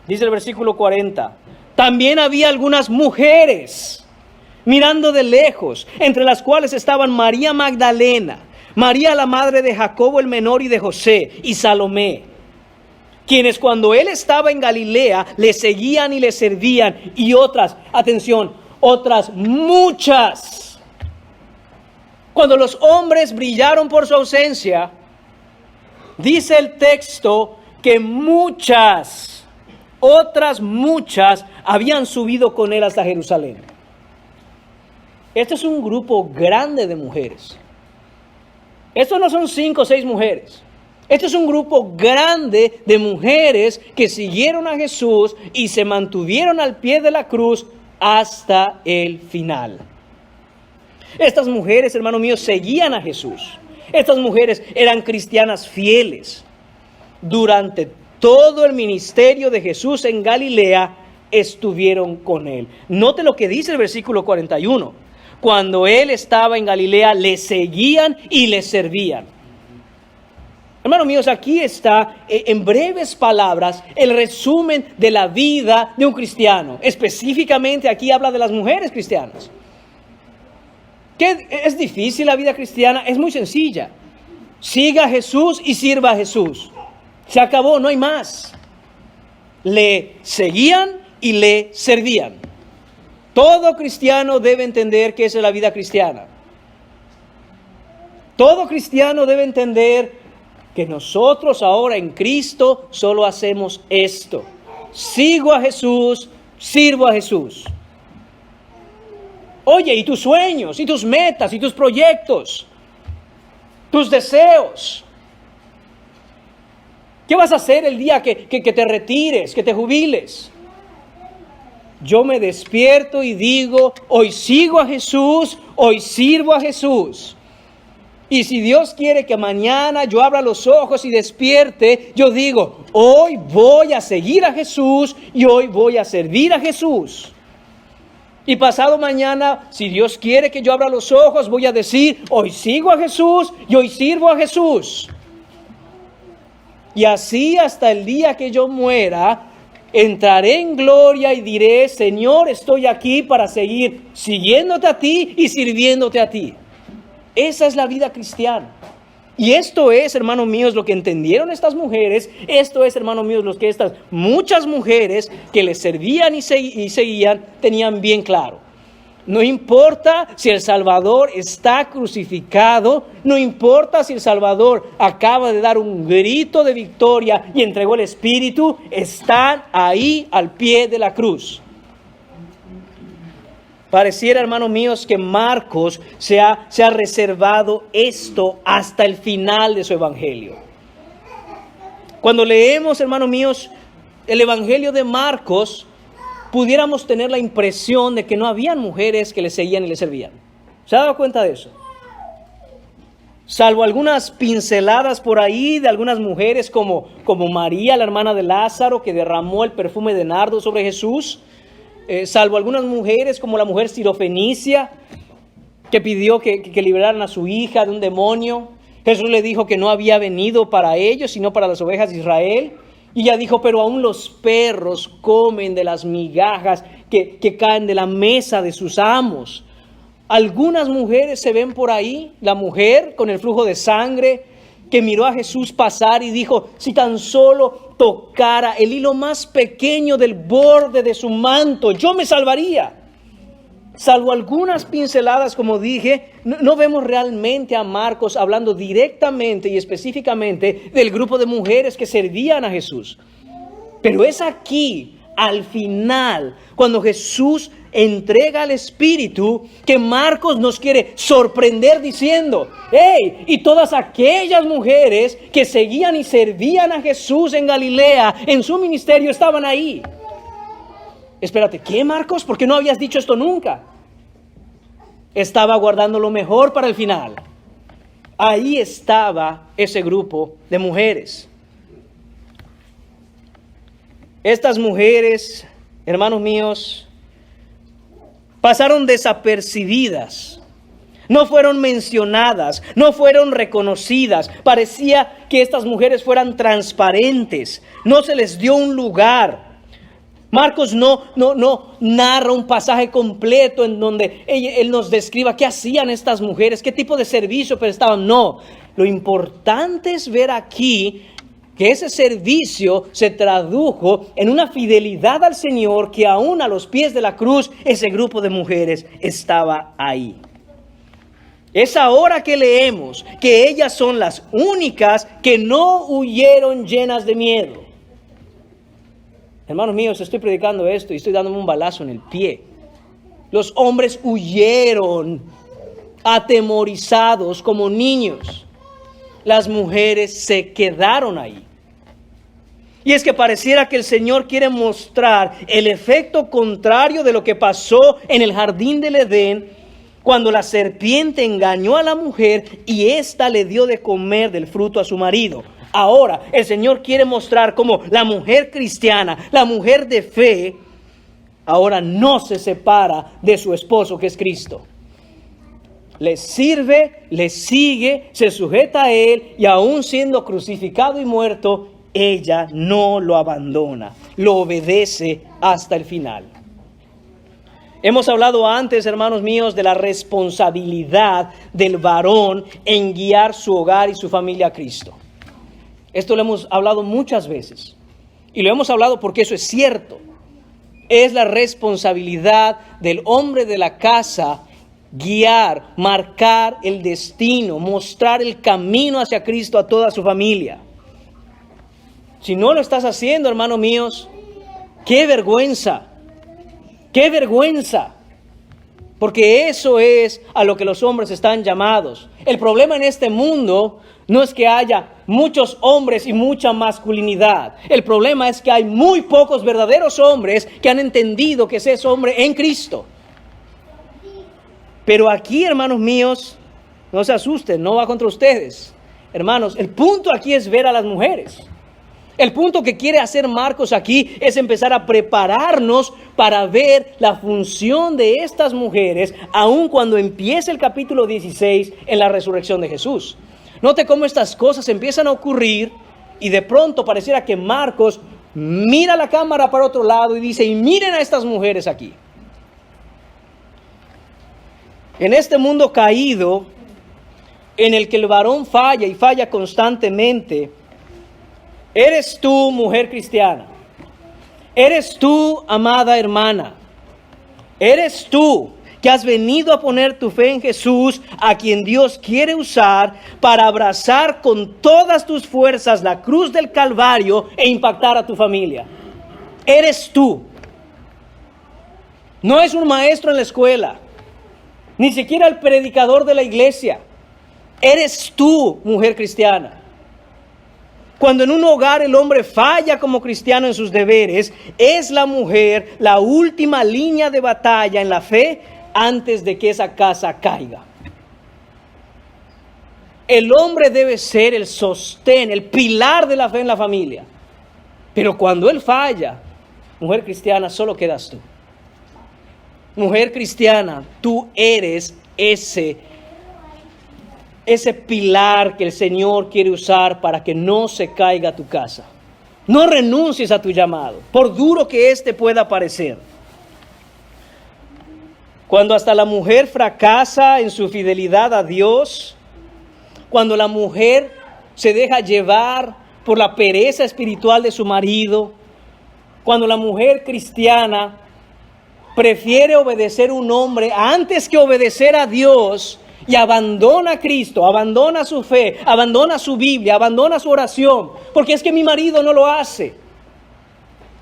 Dice el versículo 40. También había algunas mujeres mirando de lejos, entre las cuales estaban María Magdalena, María la madre de Jacobo el menor y de José, y Salomé, quienes cuando él estaba en Galilea le seguían y le servían, y otras, atención, otras muchas. Cuando los hombres brillaron por su ausencia, dice el texto que otras muchas habían subido con él hasta Jerusalén. Este es un grupo grande de mujeres. Estos no son 5 o 6 mujeres. Este es un grupo grande de mujeres que siguieron a Jesús y se mantuvieron al pie de la cruz hasta el final. Estas mujeres, hermanos míos, seguían a Jesús. Estas mujeres eran cristianas fieles. Durante todo el ministerio de Jesús en Galilea estuvieron con él. Note lo que dice el versículo 41. Cuando él estaba en Galilea, le seguían y le servían. Hermanos míos, aquí está en breves palabras el resumen de la vida de un cristiano. Específicamente aquí habla de las mujeres cristianas. ¿Qué es difícil la vida cristiana? Es muy sencilla. Siga a Jesús y sirva a Jesús. Se acabó, no hay más. Le seguían y le servían. Todo cristiano debe entender que esa es la vida cristiana. Todo cristiano debe entender que nosotros ahora en Cristo solo hacemos esto. Sigo a Jesús, sirvo a Jesús. Oye, ¿y tus sueños, y tus metas, y tus proyectos? Tus deseos. ¿Qué vas a hacer el día que te retires, que te jubiles? Yo me despierto y digo, hoy sigo a Jesús, hoy sirvo a Jesús. Y si Dios quiere que mañana yo abra los ojos y despierte, yo digo, hoy voy a seguir a Jesús y hoy voy a servir a Jesús. Y pasado mañana, si Dios quiere que yo abra los ojos, voy a decir, hoy sigo a Jesús y hoy sirvo a Jesús. Y así hasta el día que yo muera, entraré en gloria y diré, Señor, estoy aquí para seguir siguiéndote a ti y sirviéndote a ti. Esa es la vida cristiana. Y esto es, hermanos míos, lo que entendieron estas mujeres. Esto es, hermanos míos, lo que estas muchas mujeres que les servían y seguían tenían bien claro. No importa si el Salvador está crucificado, no importa si el Salvador acaba de dar un grito de victoria y entregó el Espíritu, están ahí al pie de la cruz. Pareciera, hermanos míos, que Marcos se ha reservado esto hasta el final de su evangelio. Cuando leemos, hermanos míos, el evangelio de Marcos, pudiéramos tener la impresión de que no habían mujeres que le seguían y le servían. ¿Se ha dado cuenta de eso? Salvo algunas pinceladas por ahí de algunas mujeres como María, la hermana de Lázaro, que derramó el perfume de nardo sobre Jesús. Salvo algunas mujeres como la mujer sirofenicia que pidió que liberaran a su hija de un demonio. Jesús le dijo que no había venido para ellos sino para las ovejas de Israel. Y ella dijo, pero aún los perros comen de las migajas que caen de la mesa de sus amos. Algunas mujeres se ven por ahí, la mujer con el flujo de sangre que miró a Jesús pasar y dijo, si tan solo tocara el hilo más pequeño del borde de su manto, yo me salvaría. Salvo algunas pinceladas, como dije, no vemos realmente a Marcos hablando directamente y específicamente del grupo de mujeres que servían a Jesús. Pero es aquí, al final, cuando Jesús entrega al Espíritu, que Marcos nos quiere sorprender diciendo, ¡hey! Y todas aquellas mujeres que seguían y servían a Jesús en Galilea, en su ministerio, estaban ahí. Espérate, ¿qué, Marcos? ¿Por qué no habías dicho esto nunca? Estaba guardando lo mejor para el final. Ahí estaba ese grupo de mujeres. Estas mujeres, hermanos míos, pasaron desapercibidas. No fueron mencionadas, no fueron reconocidas. Parecía que estas mujeres fueran transparentes. No se les dio un lugar. Marcos no narra un pasaje completo en donde él nos describa qué hacían estas mujeres, qué tipo de servicio prestaban. No, lo importante es ver aquí que ese servicio se tradujo en una fidelidad al Señor, que aún a los pies de la cruz ese grupo de mujeres estaba ahí. Es ahora que leemos que ellas son las únicas que no huyeron llenas de miedo. Hermanos míos, estoy predicando esto y estoy dándome un balazo en el pie. Los hombres huyeron atemorizados como niños. Las mujeres se quedaron ahí. Y es que pareciera que el Señor quiere mostrar el efecto contrario de lo que pasó en el jardín del Edén, cuando la serpiente engañó a la mujer y ésta le dio de comer del fruto a su marido. Ahora el Señor quiere mostrar cómo la mujer cristiana, la mujer de fe, ahora no se separa de su esposo que es Cristo. le sirve, le sigue, se sujeta a él y aún siendo crucificado y muerto, ella no lo abandona, lo obedece hasta el final. Hemos hablado antes, hermanos míos, de la responsabilidad del varón en guiar su hogar y su familia a Cristo. Esto lo hemos hablado muchas veces y lo hemos hablado porque eso es cierto. Es la responsabilidad del hombre de la casa guiar, marcar el destino, mostrar el camino hacia Cristo a toda su familia. Si no lo estás haciendo, hermanos míos, ¡qué vergüenza! ¡Qué vergüenza! Porque eso es a lo que los hombres están llamados. El problema en este mundo no es que haya muchos hombres y mucha masculinidad. El problema es que hay muy pocos verdaderos hombres que han entendido que ese hombre en Cristo. Pero aquí, hermanos míos, no se asusten, no va contra ustedes. Hermanos, el punto aquí es ver a las mujeres. El punto que quiere hacer Marcos aquí es empezar a prepararnos para ver la función de estas mujeres, aun cuando empiece el capítulo 16 en la resurrección de Jesús. Note cómo estas cosas empiezan a ocurrir y de pronto pareciera que Marcos mira la cámara para otro lado y dice, y miren a estas mujeres aquí. En este mundo caído, en el que el varón falla y falla constantemente, eres tú, mujer cristiana. Eres tú, amada hermana. Eres tú que has venido a poner tu fe en Jesús, a quien Dios quiere usar para abrazar con todas tus fuerzas la cruz del Calvario e impactar a tu familia. Eres tú. No es un maestro en la escuela, ni siquiera el predicador de la iglesia. Eres tú, mujer cristiana. Cuando en un hogar el hombre falla como cristiano en sus deberes, es la mujer la última línea de batalla en la fe antes de que esa casa caiga. El hombre debe ser el sostén, el pilar de la fe en la familia. Pero cuando él falla, mujer cristiana, solo quedas tú. Mujer cristiana, tú eres ese pilar que el Señor quiere usar para que no se caiga tu casa. No renuncies a tu llamado, por duro que éste pueda parecer. Cuando hasta la mujer fracasa en su fidelidad a Dios, cuando la mujer se deja llevar por la pereza espiritual de su marido, cuando la mujer cristiana prefiere obedecer a un hombre antes que obedecer a Dios, y abandona a Cristo, abandona su fe, abandona su Biblia, abandona su oración, porque es que mi marido no lo hace.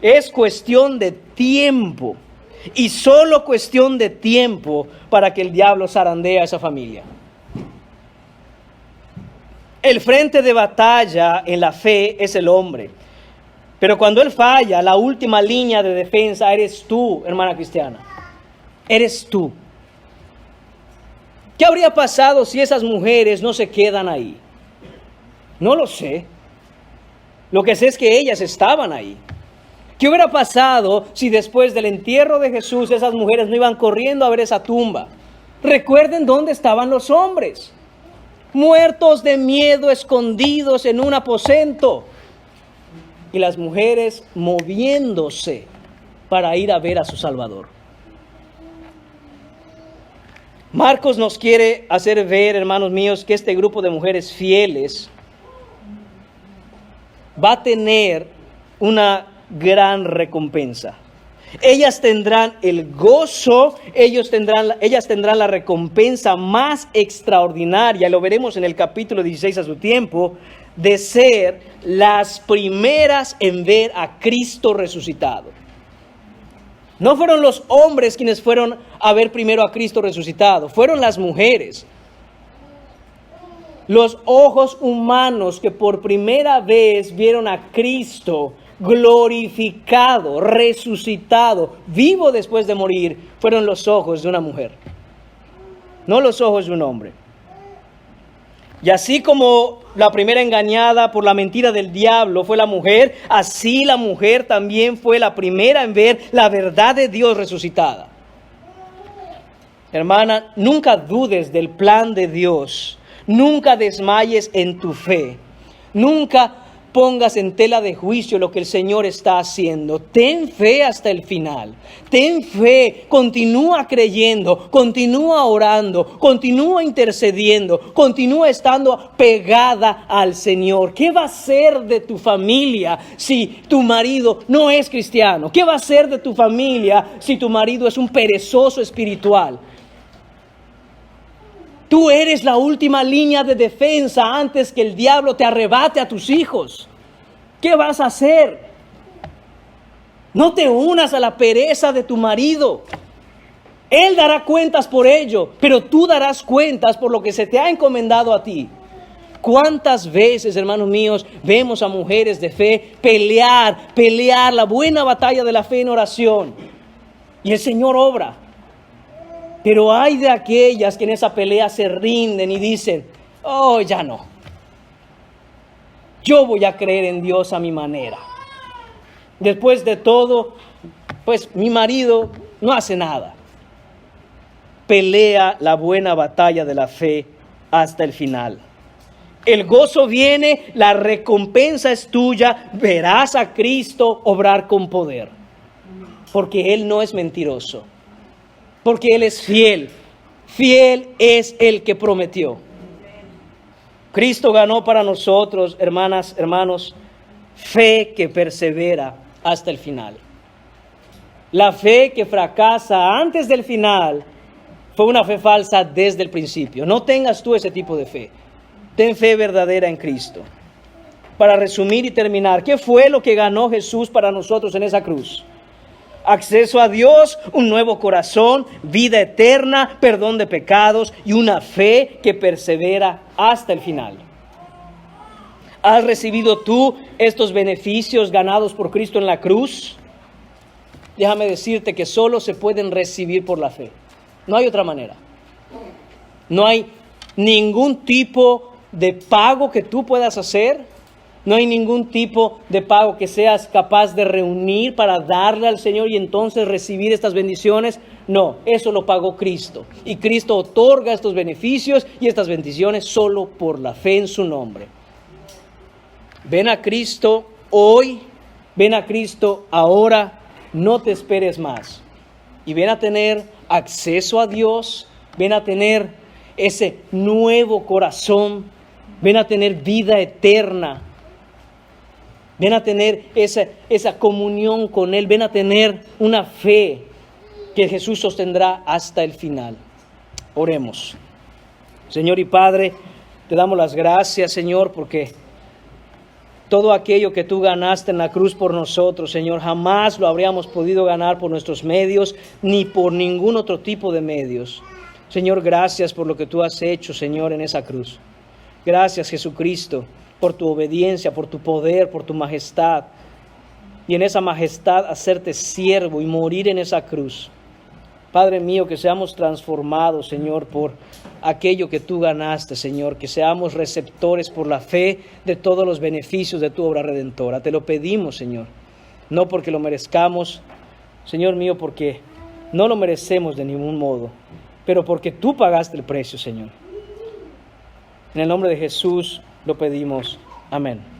Es cuestión de tiempo, y solo cuestión de tiempo para que el diablo zarandee a esa familia. El frente de batalla en la fe es el hombre, pero cuando él falla, la última línea de defensa eres tú, hermana cristiana. Eres tú. ¿Qué habría pasado si esas mujeres no se quedan ahí? No lo sé. Lo que sé es que ellas estaban ahí. ¿Qué hubiera pasado si después del entierro de Jesús esas mujeres no iban corriendo a ver esa tumba? Recuerden dónde estaban los hombres. Muertos de miedo, escondidos en un aposento. Y las mujeres moviéndose para ir a ver a su Salvador. Marcos nos quiere hacer ver, hermanos míos, que este grupo de mujeres fieles va a tener una gran recompensa. Ellas tendrán el gozo, ellas tendrán la recompensa más extraordinaria, lo veremos en el capítulo 16 a su tiempo, de ser las primeras en ver a Cristo resucitado. No fueron los hombres quienes fueron a ver primero a Cristo resucitado, fueron las mujeres. Los ojos humanos que por primera vez vieron a Cristo glorificado, resucitado, vivo después de morir, fueron los ojos de una mujer, no los ojos de un hombre. Y así como la primera engañada por la mentira del diablo fue la mujer, así la mujer también fue la primera en ver la verdad de Dios resucitada. Hermana, nunca dudes del plan de Dios. Nunca desmayes en tu fe. Nunca pongas en tela de juicio lo que el Señor está haciendo. Ten fe hasta el final. Ten fe, continúa creyendo, continúa orando, continúa intercediendo, continúa estando pegada al Señor. ¿Qué va a ser de tu familia si tu marido no es cristiano? ¿Qué va a ser de tu familia si tu marido es un perezoso espiritual? Tú eres la última línea de defensa antes que el diablo te arrebate a tus hijos. ¿Qué vas a hacer? No te unas a la pereza de tu marido. Él dará cuentas por ello, pero tú darás cuentas por lo que se te ha encomendado a ti. ¿Cuántas veces, hermanos míos, vemos a mujeres de fe pelear la buena batalla de la fe en oración? Y el Señor obra. Pero hay de aquellas que en esa pelea se rinden y dicen, oh, ya no. Yo voy a creer en Dios a mi manera. Después de todo, pues mi marido no hace nada. Pelea la buena batalla de la fe hasta el final. El gozo viene, la recompensa es tuya, verás a Cristo obrar con poder. Porque Él no es mentiroso. Porque Él es fiel. Fiel es el que prometió. Cristo ganó para nosotros, hermanas, hermanos, fe que persevera hasta el final. La fe que fracasa antes del final fue una fe falsa desde el principio. No tengas tú ese tipo de fe. Ten fe verdadera en Cristo. Para resumir y terminar, ¿qué fue lo que ganó Jesús para nosotros en esa cruz? Acceso a Dios, un nuevo corazón, vida eterna, perdón de pecados y una fe que persevera hasta el final. ¿Has recibido tú estos beneficios ganados por Cristo en la cruz? Déjame decirte que solo se pueden recibir por la fe. No hay otra manera. No hay ningún tipo de pago que tú puedas hacer. No hay ningún tipo de pago que seas capaz de reunir para darle al Señor y entonces recibir estas bendiciones. No, eso lo pagó Cristo. Y Cristo otorga estos beneficios y estas bendiciones solo por la fe en su nombre. Ven a Cristo hoy, ven a Cristo ahora, no te esperes más. Y ven a tener acceso a Dios, ven a tener ese nuevo corazón, ven a tener vida eterna. Ven a tener esa comunión con Él. Ven a tener una fe que Jesús sostendrá hasta el final. Oremos. Señor y Padre, te damos las gracias, Señor, porque todo aquello que tú ganaste en la cruz por nosotros, Señor, jamás lo habríamos podido ganar por nuestros medios, ni por ningún otro tipo de medios. Señor, gracias por lo que tú has hecho, Señor, en esa cruz. Gracias, Jesucristo, por tu obediencia, por tu poder, por tu majestad. Y en esa majestad hacerte siervo y morir en esa cruz. Padre mío, que seamos transformados, Señor, por aquello que tú ganaste, Señor. Que seamos receptores por la fe de todos los beneficios de tu obra redentora. Te lo pedimos, Señor. No porque lo merezcamos, Señor mío, porque no lo merecemos de ningún modo. Pero porque tú pagaste el precio, Señor. En el nombre de Jesús lo pedimos. Amén.